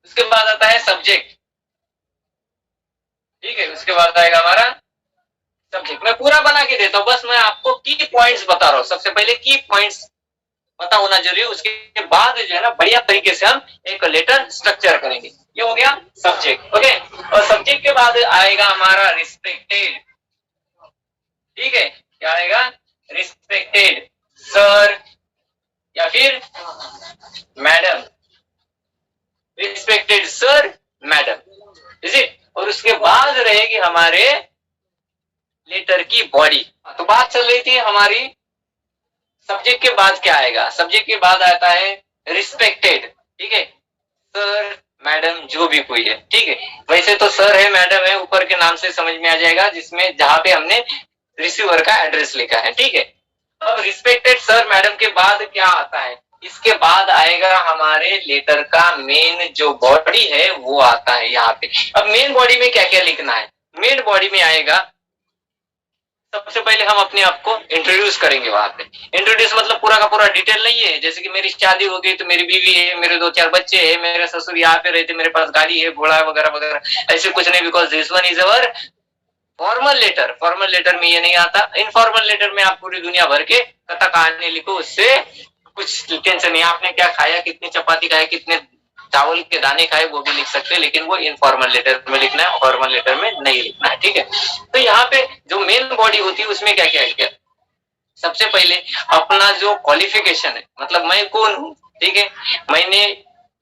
उसके बाद आता है सब्जेक्ट, ठीक है। उसके बाद आएगा हमारा सब्जेक्ट। मैं पूरा बना के देता हूँ, बस मैं आपको की पॉइंट्स बता रहा हूँ। सबसे पहले की पॉइंट्स पता होना जरूरी है, उसके बाद जो है ना बढ़िया तरीके से हम एक लेटर स्ट्रक्चर करेंगे। ये हो गया सब्जेक्ट, ओके। और सब्जेक्ट के बाद आएगा हमारा रिस्पेक्टेड, ठीक है। क्या आएगा? रिस्पेक्टेड सर या फिर madam, respected sir madam, is it? और उसके बाद रहेगी हमारे लेटर की बॉडी। तो बात चल रही थी हमारी सब्जेक्ट के बाद क्या आएगा? सब्जेक्ट के बाद आता है रिस्पेक्टेड, ठीक है, सर मैडम जो भी कोई है, ठीक है। वैसे तो सर है मैडम है ऊपर के नाम से समझ में आ जाएगा, जिसमें जहां पे हमने रिसीवर का एड्रेस लिखा है, ठीक है। अब रिस्पेक्टेड सर मैडम के बाद क्या आता है? इसके बाद आएगा हमारे लेटर का मेन जो बॉडी है वो आता है यहाँ पे। अब मेन बॉडी में क्या क्या लिखना है? मेन बॉडी में आएगा, सबसे पहले हम अपने आप को इंट्रोड्यूस करेंगे। वहां पे इंट्रोड्यूस मतलब पूरा का पूरा डिटेल नहीं है, जैसे कि मेरी शादी हो गई तो मेरी बीवी है, मेरे 2-4 बच्चे हैं, मेरे ससुर यहाँ पे रहते, मेरे पास गाड़ी है, घोड़ा वगैरह वगैरह, ऐसे कुछ नहीं। Because this one is our formal letter. Formal letter में ये नहीं आता। इनफॉर्मल लेटर में आप पूरी दुनिया भर के कथा कहानी लिखो, उससे कुछ टेंशन नहीं। आपने क्या खाया, कितनी चपाती खाए, कितने चावल के दाने खाए, वो भी लिख सकते हैं, लेकिन वो इनफॉर्मल लेटर में लिखना है, फॉर्मल लेटर में नहीं लिखना है, ठीक है। तो यहाँ पे जो मेन बॉडी होती है उसमें क्या क्या है? सबसे पहले अपना जो क्वालिफिकेशन है, मतलब मैं कौन हूँ, ठीक है, मैंने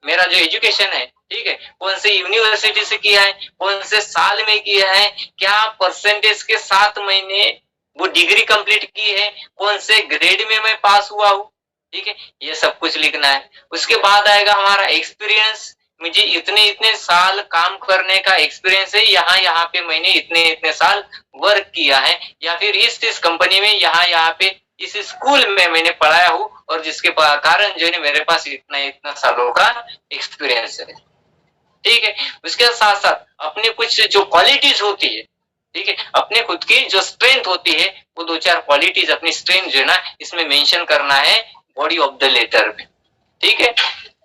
मेरा जो एजुकेशन है, ठीक है, कौन से यूनिवर्सिटी से किया है, कौन से साल में किया है, क्या परसेंटेज के साथ मैंने वो डिग्री कंप्लीट की है, कौन से ग्रेड में मैं पास हुआ हूँ, ठीक है, ये सब कुछ लिखना है। उसके बाद आएगा हमारा एक्सपीरियंस, मुझे इतने इतने साल काम करने का एक्सपीरियंस है, यहाँ पे मैंने इतने इतने साल वर्क किया है, या फिर इस कंपनी में यहाँ पे इस स्कूल में मैंने पढ़ाया हूँ, और जिसके कारण जो है मेरे पास इतना इतना सालों का एक्सपीरियंस है, ठीक है। उसके साथ साथ अपने कुछ जो क्वालिटीज होती है, ठीक है, अपने खुद की जो स्ट्रेंथ होती है वो 2-4 क्वालिटीज अपनी स्ट्रेंथ जो है ना इसमें मेंशन करना है बॉडी ऑफ द लेटर में, ठीक है,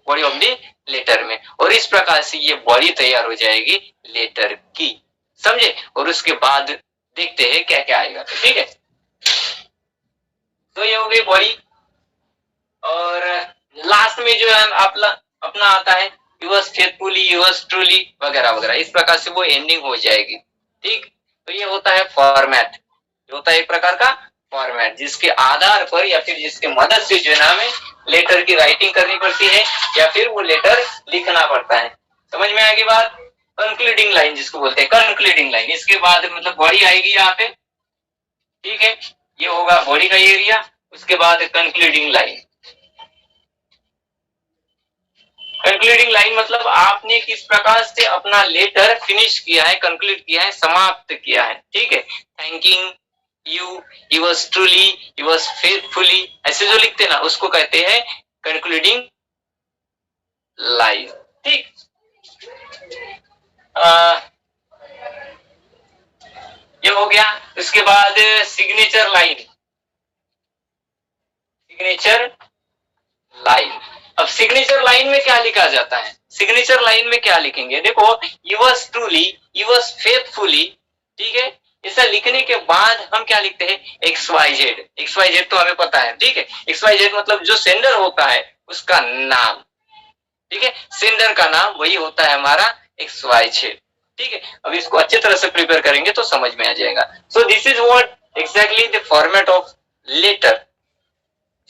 बॉडी ऑफ द लेटर में। और इस प्रकार से ये बॉडी तैयार हो जाएगी लेटर की, समझे। और उसके बाद देखते हैं क्या क्या आएगा, ठीक है। तो ये हो गई बॉडी। और लास्ट में जो है अपना आता है यूअर्स फेथफुली, यूअर्स ट्रूली वगैरह वगैरह, इस प्रकार से वो एंडिंग हो जाएगी, ठीक। तो ये होता है फॉर्मेट, जो होता है एक प्रकार का फॉर्मेट, जिसके आधार पर या फिर जिसके मदद से जो है ना हमें लेटर की राइटिंग करनी पड़ती है या फिर वो लेटर लिखना पड़ता है। समझ में आएगी बात। कंक्लूडिंग लाइन जिसको बोलते हैं, कंक्लूडिंग लाइन, इसके बाद मतलब बॉडी आएगी यहाँ पे, ठीक है, ये होगा बॉडी का एरिया। उसके बाद कंक्लूडिंग लाइन, कंक्लूडिंग लाइन मतलब आपने किस प्रकार से अपना लेटर फिनिश किया है, कंक्लूड किया है, समाप्त किया है, ठीक है। Thanking you, yours truly, yours faithfully, ऐसे जो लिखते हैं ना उसको कहते हैं कंक्लूडिंग लाइन, ठीक। ये हो गया। उसके बाद सिग्नेचर लाइन, सिग्नेचर लाइन। अब सिग्नेचर लाइन में क्या लिखा जाता है, सिग्नेचर लाइन में क्या लिखेंगे, देखो यूअर्स ट्रूली, यूअर्स फेथफुली, ठीक है। ऐसा लिखने के बाद हम क्या लिखते हैं, X Y Z. X Y Z तो हमें पता है, ठीक है। एक्स वाई जेड मतलब जो सेंडर होता है उसका नाम, ठीक है, सेंडर का नाम वही होता है हमारा एक्स वाई जेड, ठीक है। अब इसको अच्छे तरह से प्रिपेयर करेंगे तो समझ में आ जाएगा। So this is what exactly the format of letter,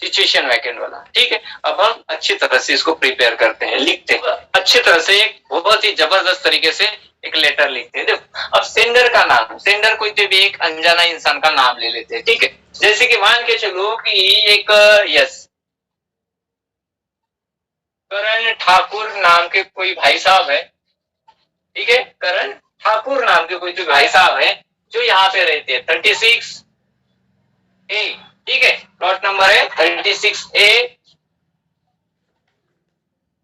situation vacant वाला, ठीक है। अब हम अच्छी तरह से इसको प्रिपेयर करते हैं, लिखते हैं अच्छी तरह से, एक बहुत ही जबरदस्त तरीके से एक लेटर लिखते हैं। देखो अब सेंडर का नाम, सेंडर कोई तो भी एक अनजाना इंसान का नाम ले लेते हैं, ठीक है। जैसे कि मान के चलो कि एक यस करण ठाकुर नाम के कोई भाई साहब है, ठीक है, करण ठाकुर नाम के कोई तो भाई साहब है जो यहाँ पे रहते हैं 36A, ठीक है, प्लॉट नंबर है 36A,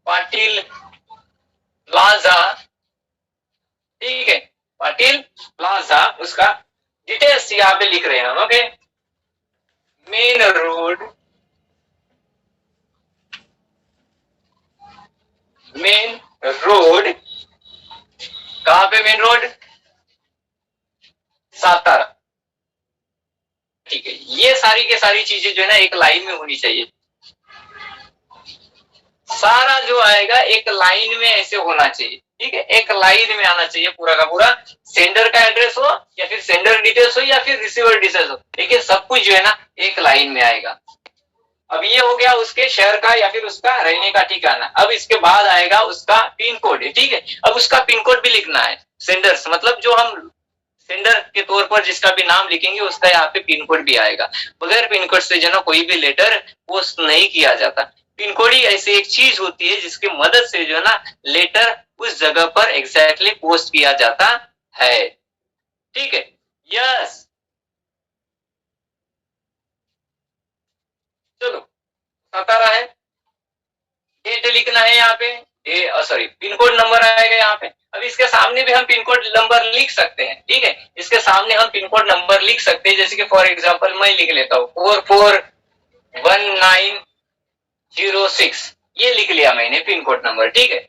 पाटिल प्लाजा, ठीक है, पाटिल प्लाजा। उसका डिटेल्स यहाँ पे लिख रहे हैं हम, okay. Main road, main road कहाँ पे, मेन रोड सातारा, ठीक है। ये सारी के सारी चीजें जो है ना एक लाइन में होनी चाहिए, सारा जो आएगा एक लाइन में ऐसे होना चाहिए, ठीक है, एक लाइन में आना चाहिए पूरा का पूरा। सेंडर का एड्रेस हो या फिर सेंडर डिटेल्स हो या फिर रिसीवर डिटेल्स हो, देखिए सब कुछ जो है ना एक लाइन में आएगा। अब ये हो गया उसके शहर का या फिर उसका रहने का ठिकाना। अब इसके बाद आएगा उसका पिन कोड, ठीक है। अब उसका पिन कोड भी लिखना है, सेंडर्स मतलब जो हम सेंडर के तौर पर जिसका भी नाम लिखेंगे उसका यहाँ पे पिन कोड भी आएगा। बगैर पिन कोड से जो ना कोई भी लेटर पोस्ट नहीं किया जाता। पिन कोड ही ऐसी एक चीज होती है जिसकी मदद से जो है ना लेटर उस जगह पर एग्जैक्टली पोस्ट किया जाता है, ठीक है। यस, चलो सातारा है, डेट लिखना है यहाँ पे, सॉरी पिन कोड नंबर आएगा यहाँ पे। अब इसके सामने भी हम पिन कोड नंबर लिख सकते हैं, ठीक है, इसके सामने हम पिन कोड नंबर लिख सकते हैं। जैसे कि फॉर एग्जांपल मैं लिख लेता हूँ 441906, ये लिख लिया मैंने पिन कोड नंबर, ठीक है।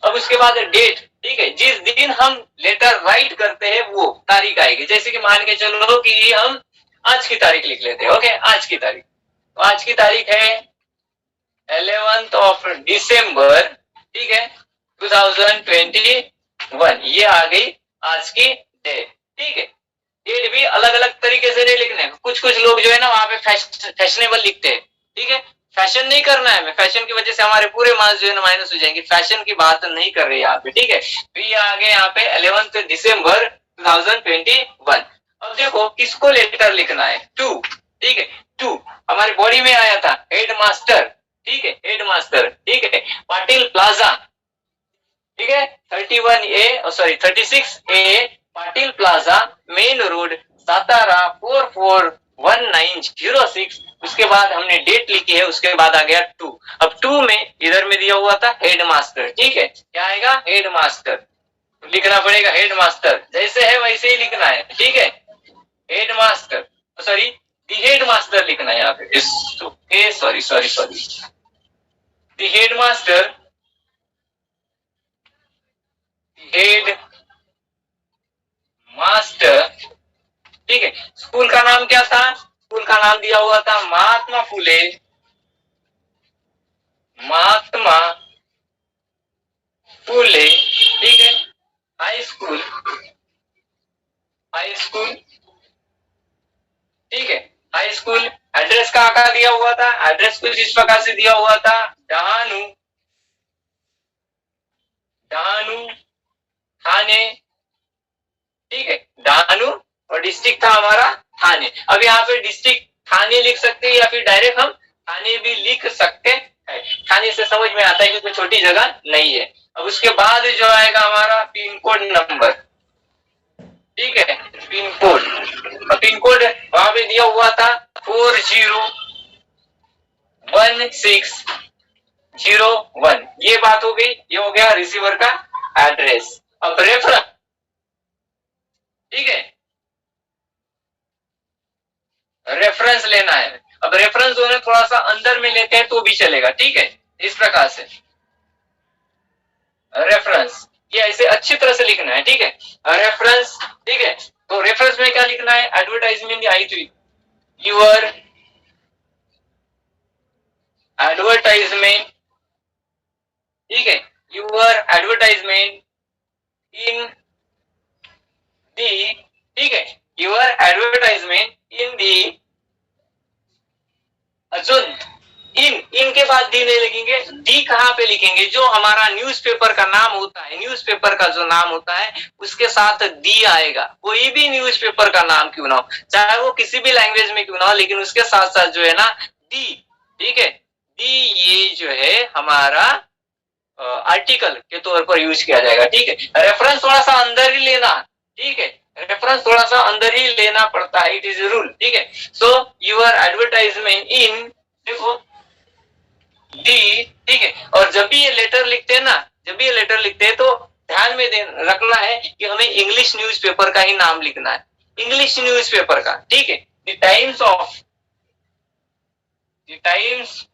अब उसके बाद डेट, ठीक है, जिस दिन हम लेटर राइट करते हैं वो तारीख आएगी। जैसे कि मान के चलो कि हम आज की तारीख लिख लेते हैं, ओके, आज की तारीख। तो आज की तारीख है 11th of December, ठीक है, 2021, ये आ गई आज की डेट, ठीक है। डेट भी अलग अलग तरीके से नहीं लिखने, कुछ लोग जो है ना वहां पे फैशनेबल लिखते हैं, ठीक है। फैशन नहीं करना है, मैं फैशन की वजह से हमारे पूरे मार्क्स जो है ना माइनस हो जाएंगे, फैशन की बात नहीं कर रहे यहाँ पे, ठीक है। तो ये आ गए यहाँ पे 11th December 2021। अब देखो किसको लेटर लिखना है, टू, ठीक है, टू हमारी बॉडी में आया था हेड मास्टर, ठीक है, हेड मास्टर, ठीक है, पाटिल प्लाजा, ठीक है, 36A Patil plaza, main road Satara 441906। उसके बाद हमने डेट लिखी है, उसके बाद आ गया टू। अब टू में इधर में दिया हुआ था हेड मास्टर, ठीक है, क्या आएगा, हेड मास्टर, लिखना पड़ेगा हेड मास्टर, जैसे है वैसे ही लिखना है, ठीक है, हेड मास्टर। लिखना है यहाँ पे, इस okay, sorry sorry sorry, the headmaster, head master, ठीक है। स्कूल का नाम क्या था? स्कूल का नाम दिया हुआ था महात्मा फुले, महात्मा फुले, ठीक है। हाई स्कूल, हाई स्कूल, ठीक है। हाई स्कूल, एड्रेस कहाँ का दिया हुआ था? एड्रेस कुछ इस प्रकार से दिया हुआ था, डहानू, डहानू थाने, ठीक है, डहानू, और डिस्ट्रिक्ट था हमारा थाने। अब यहाँ पे डिस्ट्रिक्ट थाने लिख सकते हैं या फिर डायरेक्ट हम थाने भी लिख सकते हैं। थाने से समझ में आता है कि कोई छोटी जगह नहीं है। अब उसके बाद जो आएगा हमारा पिन कोड नंबर, ठीक है, पिन कोड। पिन कोड वहां पे दिया हुआ था 401601, ये बात हो गई, ये हो गया रिसीवर का एड्रेस। अब रेफरेंस, ठीक है, रेफरेंस लेना है। अब रेफरेंस जो है थोड़ा सा अंदर में लेते हैं तो भी चलेगा, ठीक है, इस प्रकार से रेफरेंस, ये ऐसे अच्छी तरह से लिखना है, ठीक है, रेफरेंस, ठीक है। तो रेफरेंस में क्या लिखना है? एडवर्टाइजमेंट आई थी, यूर एडवर्टाइजमेंट, ठीक है, यूर एडवर्टाइजमेंट इन दी, ठीक है, यूर एडवर्टाइजमेंट इन दी, अजुन, इन के बाद डी नहीं लिखेंगे, डी कहाँ पे लिखेंगे? जो हमारा न्यूज़पेपर का नाम होता है, न्यूज़पेपर का जो नाम होता है उसके साथ डी आएगा। कोई भी न्यूज़पेपर का नाम क्यों ना हो, चाहे वो किसी भी लैंग्वेज में क्यों ना हो, लेकिन उसके साथ साथ जो है ना डी, ठीक है, डी ये जो है हमारा आर्टिकल के तौर पर यूज किया जाएगा, ठीक है। रेफरेंस थोड़ा सा अंदर ही लेना, ठीक है, रेफरेंस थोड़ा सा अंदर ही लेना पड़ता है, इट इज रूल, ठीक है। सो यूर एडवर्टाइजमेंट इन, देखो डी, ठीक है। और जब भी ये लेटर लिखते हैं ना, जब भी ये लेटर लिखते हैं तो ध्यान में रखना है कि हमें इंग्लिश न्यूज़पेपर का ही नाम लिखना है, इंग्लिश न्यूज़पेपर का, ठीक है। The times of, the times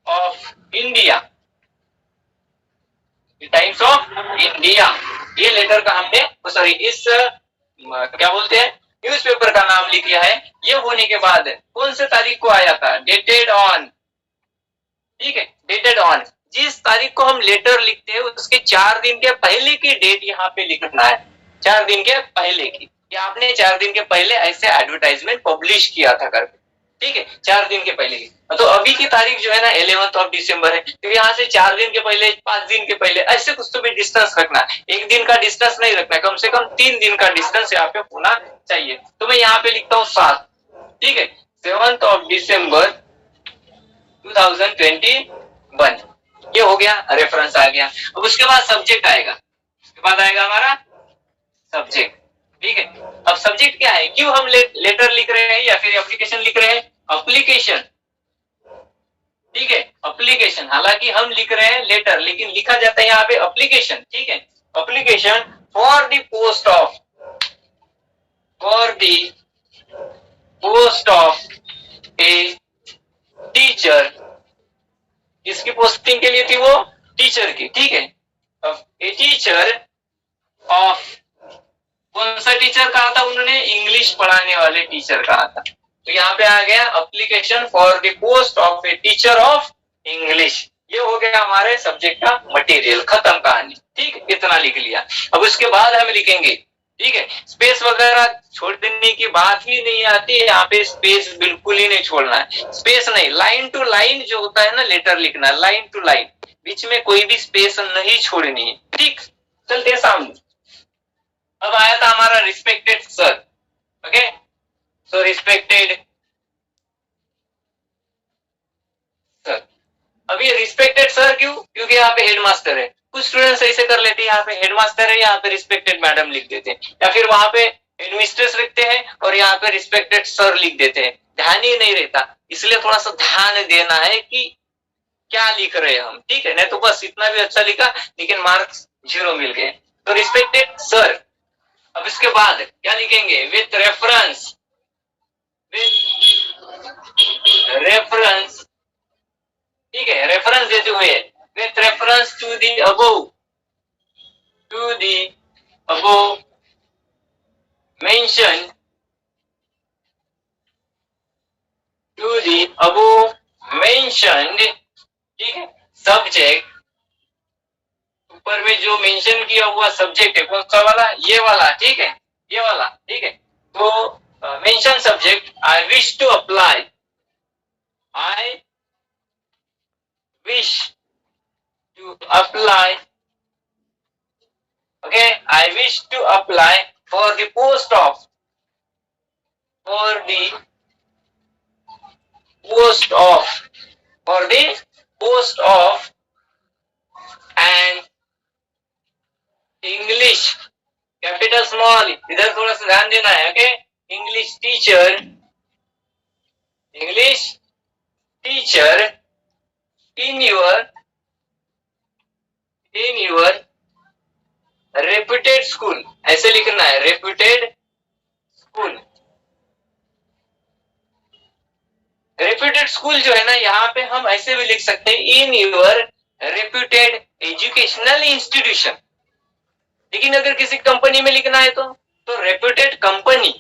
of India, the times of India, ये लेटर का हमने, सॉरी, इस क्या बोलते हैं, न्यूज़पेपर का नाम लिख लिया है। ये होने के बाद कौन से तारीख को आया था? डेटेड ऑन, ठीक है, डेटेड ऑन, जिस तारीख को हम लेटर लिखते हैं उसके 4 दिन के पहले की डेट यहाँ पे लिखना है, 4 दिन के पहले की, कि आपने 4 दिन के पहले ऐसे एडवर्टाइजमेंट पब्लिश किया था करके, ठीक है, 4 दिन के पहले की। तो अभी की तारीख जो है ना 11 दिसंबर है, तो यहाँ से 4 दिन के पहले, 5 दिन के पहले, ऐसे कुछ तो भी डिस्टेंस रखना है, 1 दिन का डिस्टेंस नहीं रखना है, कम से कम 3 दिन का डिस्टेंस यहाँ पे होना चाहिए। तो मैं यहाँ पे लिखता हूँ 7, ठीक है, 7 दिसंबर 2021, ये हो गया, रेफरेंस आ गया। अब उसके बाद सब्जेक्ट आएगा, उसके बाद आएगा हमारा सब्जेक्ट, ठीक है। अब सब्जेक्ट क्या है? क्यों हम लेटर लिख रहे हैं या फिर एप्लीकेशन लिख रहे हैं? एप्लीकेशन, ठीक है, एप्लीकेशन, हालांकि हम लिख रहे हैं लेटर लेकिन लिखा जाता है यहाँ पे एप्लीकेशन, ठीक है, application for the post of, for the post of a teacher, किसकी पोस्टिंग के लिए थी? वो टीचर की, ठीक है। अब ए टीचर ऑफ, कौन सा टीचर कहा था उन्होंने? इंग्लिश पढ़ाने वाले टीचर कहा था। तो यहाँ पे आ गया application for the post of a teacher of English, ये हो गया हमारे सब्जेक्ट का मटेरियल, खत्म कहानी, ठीक, इतना लिख लिया। अब उसके बाद हम लिखेंगे, ठीक है, स्पेस वगैरह छोड़ने की बात ही नहीं आती है यहाँ पे, स्पेस बिल्कुल ही नहीं छोड़ना है, स्पेस नहीं, लाइन टू लाइन जो होता है ना लेटर लिखना, लाइन टू लाइन, बीच में कोई भी स्पेस नहीं छोड़नी है, ठीक। चलते सामने, अब आया था हमारा रिस्पेक्टेड सर, ओके, सो रिस्पेक्टेड सर। अब ये रिस्पेक्टेड सर क्यों? क्योंकि यहाँ पे हेडमास्टर है। कुछ स्टूडेंट्स ऐसे कर लेते हैं, यहाँ पे हेडमास्टर है, यहाँ पे रिस्पेक्टेड मैडम लिख देते हैं, या फिर वहां पे हेडमिस्ट्रेस लिखते हैं और यहाँ पे रिस्पेक्टेड सर लिख देते हैं, ध्यान ही नहीं रहता। इसलिए थोड़ा सा ध्यान देना है कि क्या लिख रहे हैं हम, ठीक है, नहीं तो बस इतना भी अच्छा लिखा लेकिन मार्क्स 0 मिल गए। तो रिस्पेक्टेड सर, अब इसके बाद क्या लिखेंगे? With reference, with the above mentioned ठीक है सब्जेक्ट, ऊपर में जो मेंशन किया हुआ सब्जेक्ट है कौन सा वाला, ये वाला, ठीक है, ये वाला, ठीक है। तो mention subject I wish to apply, okay, I wish to apply for the post of an English, capital small, इधर थोड़ा सा ध्यान देना है, okay. English teacher in your reputed school, ऐसे लिखना है, रेप्यूटेड स्कूल जो है ना, यहाँ पे हम ऐसे भी लिख सकते हैं इन योर रेप्यूटेड एजुकेशनल इंस्टीट्यूशन। लेकिन अगर किसी कंपनी में लिखना है तो रेप्यूटेड कंपनी,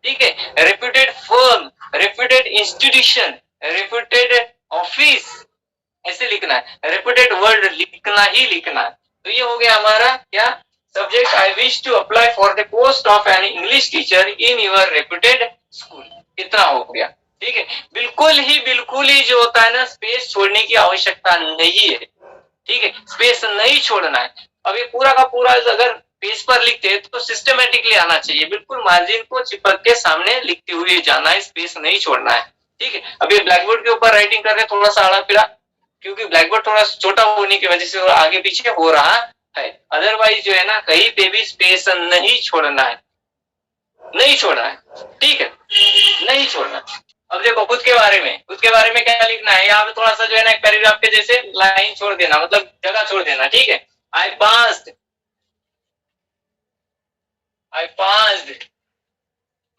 ठीक है, reputed firm, reputed institution, reputed office, ऐसे लिखना है, रेप्यूटेड वर्ड लिखना है। तो ये हो गया हमारा क्या subject, I wish to apply for the post of an English teacher in your reputed school, इतना हो गया, ठीक है। बिल्कुल ही जो होता है ना, स्पेस छोड़ने की आवश्यकता नहीं है, ठीक है, स्पेस नहीं छोड़ना है। अब ये पूरा का पूरा अगर पेज पर लिखते हैं तो सिस्टमेटिकली आना चाहिए, बिल्कुल मार्जिन को चिपक के सामने लिखते हुए जाना है, स्पेस नहीं छोड़ना है, ठीक है। अब ये ब्लैक बोर्ड के ऊपर राइटिंग कर रहे हैं थोड़ा सा आड़ा पिड़ा, क्योंकि ब्लैक बोर्ड थोड़ा छोटा होने की वजह से आगे पीछे हो रहा है। अदरवाइज जो है ना, कहीं पे भी स्पेस नहीं छोड़ना है, ठीक है, नहीं छोड़ना। अब देखो खुद के बारे में क्या लिखना है, यहाँ पे थोड़ा सा जो है ना एक पैराग्राफ के जैसे लाइन छोड़ देना, मतलब जगह छोड़ देना, ठीक है। I passed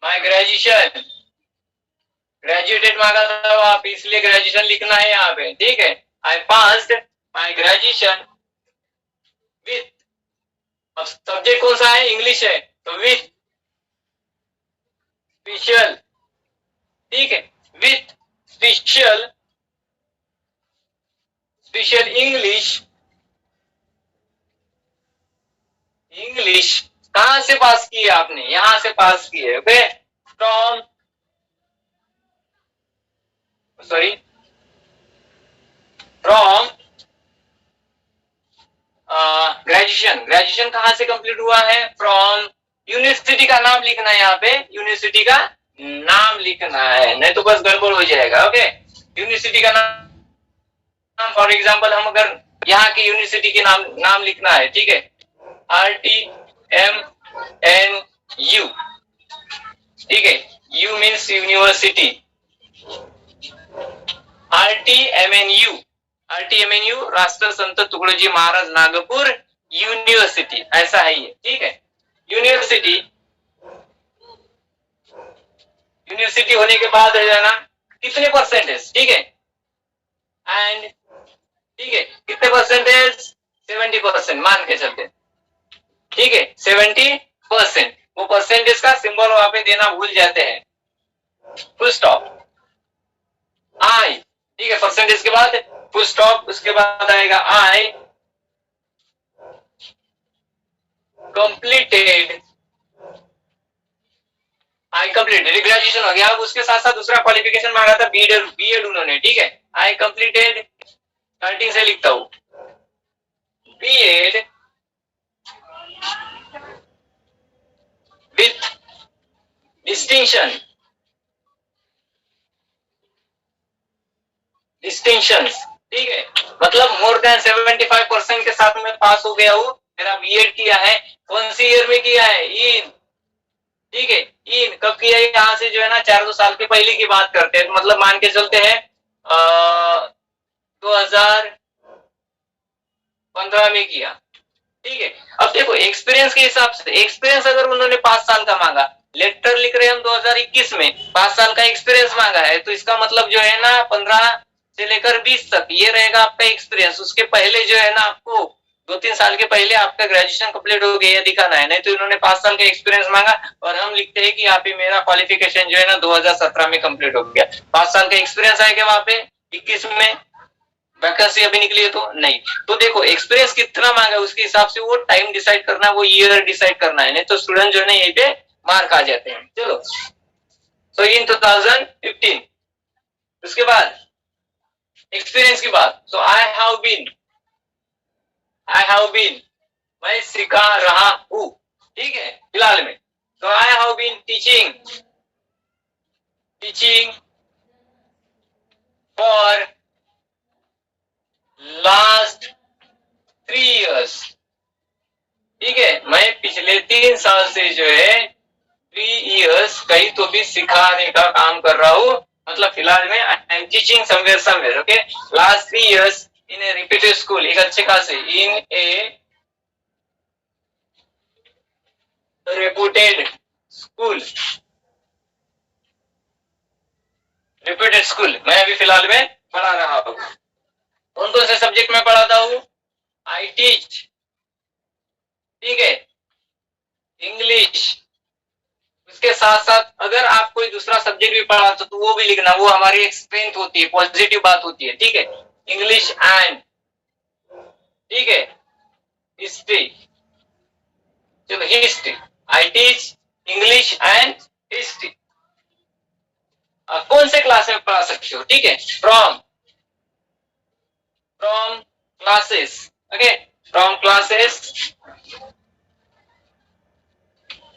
my graduation, graduated मांगा था आप, इसलिए ग्रेजुएशन लिखना है यहाँ पे, ठीक है। I passed my graduation with, अब सब्जेक्ट कौन सा है, इंग्लिश है, तो विथ स्पेशल, ठीक है, विथ स्पेशल इंग्लिश कहां से पास की है आपने, यहां से पास की है, ओके, फ्रॉम ग्रेजुएशन कहां से कंप्लीट हुआ है, फ्रॉम यूनिवर्सिटी का नाम लिखना है, यहाँ पे यूनिवर्सिटी का नाम लिखना है, नहीं तो बस गड़बड़ हो जाएगा, ओके। यूनिवर्सिटी का नाम, फॉर एग्जांपल हम अगर यहाँ की यूनिवर्सिटी के नाम लिखना है, ठीक है, RTMNU, ठीक है, U मीन्स यूनिवर्सिटी, RTMNU राष्ट्र संत तुकडोजी महाराज नागपुर यूनिवर्सिटी, ऐसा है ये, ठीक है। यूनिवर्सिटी होने के बाद है ना कितने परसेंटेज, ठीक है, एंड ठीक है, कितने परसेंटेज, 70% मान के चलते, ठीक है, 70%, वो परसेंटेज का सिंबल वहां पे देना भूल जाते हैं, फुल स्टॉप, आई, ठीक है, परसेंटेज के बाद फुल स्टॉप, उसके बाद आएगा आई कंप्लीटेड ग्रेजुएशन हो गया। अब उसके साथ साथ दूसरा क्वालिफिकेशन मांगा था, बीएड उन्होंने, ठीक है, आई कंप्लीटेड, स्टार्टिंग से लिखता हूं, बीएड विथ डिस्टिंक्शंस, ठीक है, मतलब मोर देन 75% के साथ मैं पास हो गया हूं, मेरा बीएड किया है, कौन सी ईयर में किया है, इन, ठीक है, इन कब किया है, यहाँ से जो है ना 4-2 साल के पहले की बात करते हैं, तो मतलब मान के चलते हैं 2015 में किया, ठीक है। अब देखो एक्सपीरियंस के हिसाब से, एक्सपीरियंस अगर उन्होंने 5 साल का मांगा, लेटर लिख रहे हैं हम 2021 में, 5 साल का एक्सपीरियंस मांगा है, तो इसका मतलब जो है ना से लेकर 20 तक ये रहेगा आपका एक्सपीरियंस। उसके पहले जो है ना आपको 2-3 साल के पहले आपका ग्रेजुएशन कंप्लीट हो गया दिखाना है, नहीं तो इन्होंने 5 साल का एक्सपीरियंस मांगा और हम लिखते हैं कि यहाँ पे मेरा क्वालिफिकेशन जो है ना 2017 में कंप्लीट हो गया। 5 साल का एक्सपीरियंस आएगा वहां पे 21 में वैकेंसी अभी निकली है तो नहीं। तो देखो एक्सपीरियंस कितना मांगा उसके हिसाब से वो टाइम डिसाइड करना, वो ईयर डिसाइड करना है, नहीं तो स्टूडेंट जो है ना यहीं पे मार्क आ जाते हैं। चलो सो इन 2015 उसके बाद एक्सपीरियंस की बात। सो आई हैव बीन मैं सिखा रहा हूं, ठीक है फिलहाल में। तो I have been teaching for last 3 years, ठीक है मैं पिछले 3 साल से जो है 3 years कहीं तो भी सिखाने का काम कर रहा हूं। मतलब फिलहाल में I am teaching somewhere okay last 3 years in A repeated school, एक अच्छे खासे इन ए रेपुटेड स्कूल मैं अभी फिलहाल में पढ़ा रहा हूं। कौन कौन से सब्जेक्ट में पढ़ाता हूं? आई टीच, ठीक है इंग्लिश। उसके साथ साथ अगर आप कोई दूसरा सब्जेक्ट भी पढ़ाते तो वो भी लिखना, वो हमारी एक स्ट्रेंथ होती है, पॉजिटिव बात होती है, ठीक है इंग्लिश एंड ठीक है हिस्ट्री। चलो history I teach English and history. कौन से क्लास में पढ़ा सकते हो? ठीक है from classes, okay from classes,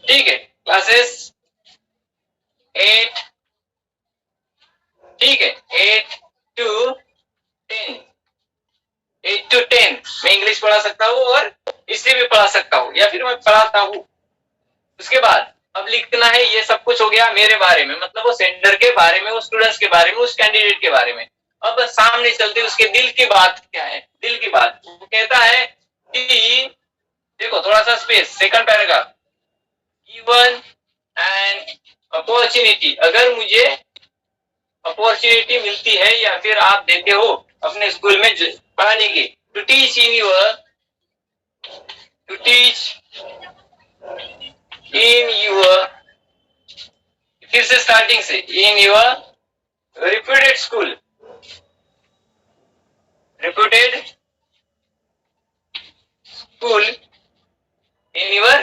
ठीक है क्लासेस 8, ठीक है 8 to 10 मैं इंग्लिश पढ़ा सकता हूँ और हिस्ट्री भी पढ़ा सकता हूँ या फिर मैं पढ़ाता हूँ। उसके बाद अब लिखना है, ये सब कुछ हो गया मेरे बारे में, मतलब वो सेंटर के बारे में, वो स्टूडेंट्स के बारे में, उस कैंडिडेट के बारे में। अब सामने चलते उसके दिल की बात क्या है? दिल की बात वो कहता है कि देखो थोड़ा सा space, second paragraph, given an opportunity, अगर मुझे अपॉर्चुनिटी मिलती है या फिर आप देते हो अपने स्कूल में पढ़ाने की, टू टीच इन यूर फिर से स्टार्टिंग से in your reputed school in your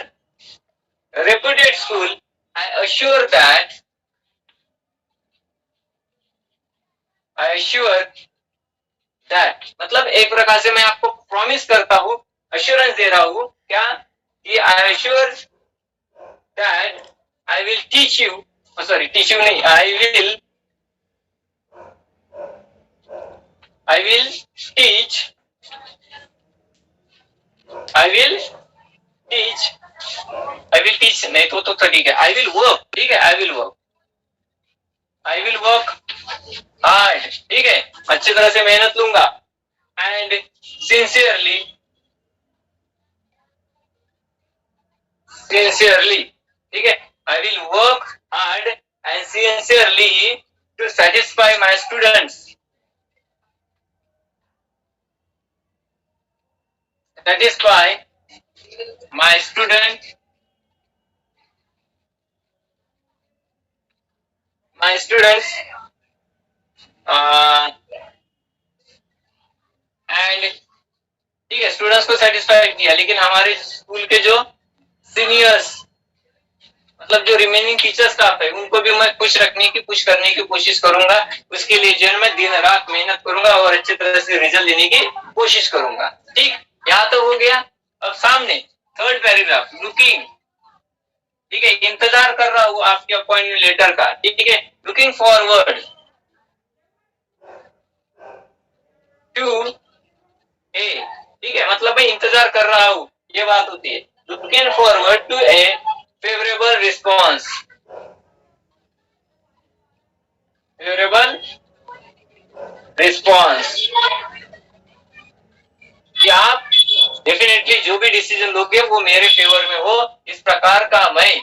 reputed school, I assure that मतलब एक प्रकार से मैं आपको प्रॉमिस करता हूँ, अश्योरेंस दे रहा हूँ क्या कि I assure that I will teach you, teach you नहीं, I will teach नहीं तो ठीक है, I will work, ठीक है I will work hard, ठीक है अच्छी तरह से मेहनत लूंगा, and sincerely, ठीक है I will work hard and sincerely to satisfy my students, and ठीक है स्टूडेंट्स को सेटिस्फाई किया, लेकिन हमारे स्कूल के जो सीनियर्स मतलब जो रिमेनिंग टीचर स्टाफ है उनको भी मैं खुश करने की कोशिश करूंगा। उसके लिए जो है मैं दिन रात मेहनत करूंगा और अच्छी तरह से रिजल्ट देने की कोशिश करूंगा। ठीक यहाँ तो हो गया। अब सामने थर्ड पैराग्राफ, लुकिंग, ठीक है इंतजार कर रहा हूँ आपके अपॉइंटमेंट लेटर का, ठीक है लुकिंग फॉरवर्ड टू ए, ठीक है मतलब मैं इंतजार कर रहा हूँ ये बात होती है। Looking forward to a favourable response, कि आप डेफिनेटली जो भी डिसीजन लोगे वो मेरे फेवर में हो, इस प्रकार का मैं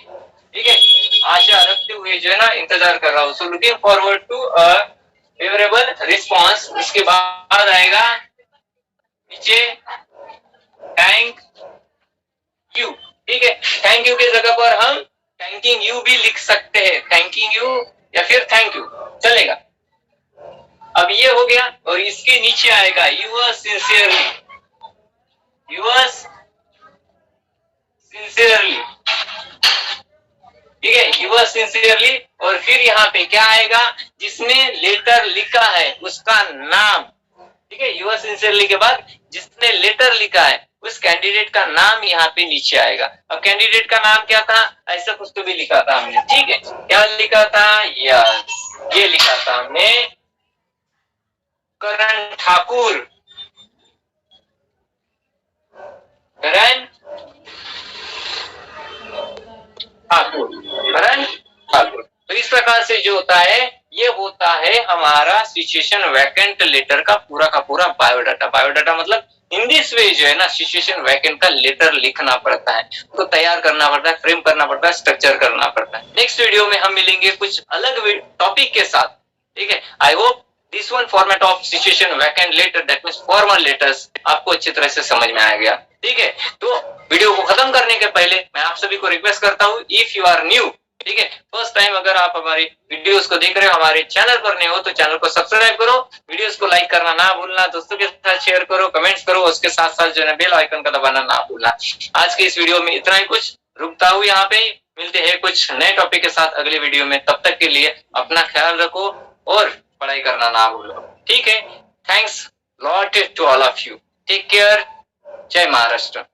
ठीक है आशा रखते हुए जो है ना इंतजार कर रहा हूँ। So looking forward to a favourable response, उसके बाद आएगा नीचे थैंक यू। ठीक है, थैंक यू की जगह पर हम थैंकिंग यू भी लिख सकते हैं, थैंकिंग यू या फिर थैंक यू चलेगा। अब ये हो गया, और इसके नीचे आएगा यूअर्स सिंसियरली, यूअर्स सिंसियरली। ठीक है, यूअर्स सिंसियरली, और फिर यहाँ पे क्या आएगा, जिसने लेटर लिखा है उसका नाम। ठीक है, यूअर्स सिंसियरली के बाद जिसने लेटर लिखा है उस कैंडिडेट का नाम यहाँ पे नीचे आएगा। अब कैंडिडेट का नाम क्या था, ऐसा कुछ तो भी लिखा था हमने। ठीक है, क्या लिखा था, यस ये लिखा था हमने, करण ठाकुर, करण ठाकुर, करण ठाकुर। तो इस प्रकार से जो होता है, ये होता है हमारा सिचुएशन वैकेंट लेटर का पूरा बायोडाटा। बायोडाटा मतलब हिंदी में जो है ना, सिचुएशन वैकेंट का लेटर लिखना पड़ता है, तो तैयार करना पड़ता है, फ्रेम करना पड़ता है, स्ट्रक्चर करना पड़ता है। नेक्स्ट वीडियो में हम मिलेंगे कुछ अलग टॉपिक के साथ। ठीक है, I hope this one format of situation vacant letter, that means formal letters, आपको अच्छी तरह से समझ में आ गया। ठीक है, तो वीडियो को खत्म करने के पहले मैं आप सभी को रिक्वेस्ट करता हूं, इफ यू आर न्यू, ठीक है, फर्स्ट टाइम अगर आप हमारी वीडियोस को देख रहे हो, हमारे चैनल पर नए हो, तो चैनल को सब्सक्राइब करो, वीडियोस को लाइक करना ना भूलना, दोस्तों के साथ शेयर करो, कमेंट्स करो, उसके साथ साथ जो है बेल आइकन का दबाना ना भूलना। आज के इस वीडियो में इतना ही कुछ, रुकता हूं यहाँ पे, मिलते हैं कुछ नए टॉपिक के साथ अगले वीडियो में। तब तक के लिए अपना ख्याल रखो और पढ़ाई करना ना भूलो। ठीक है, thanks lot to all of you, take care, जय महाराष्ट्र।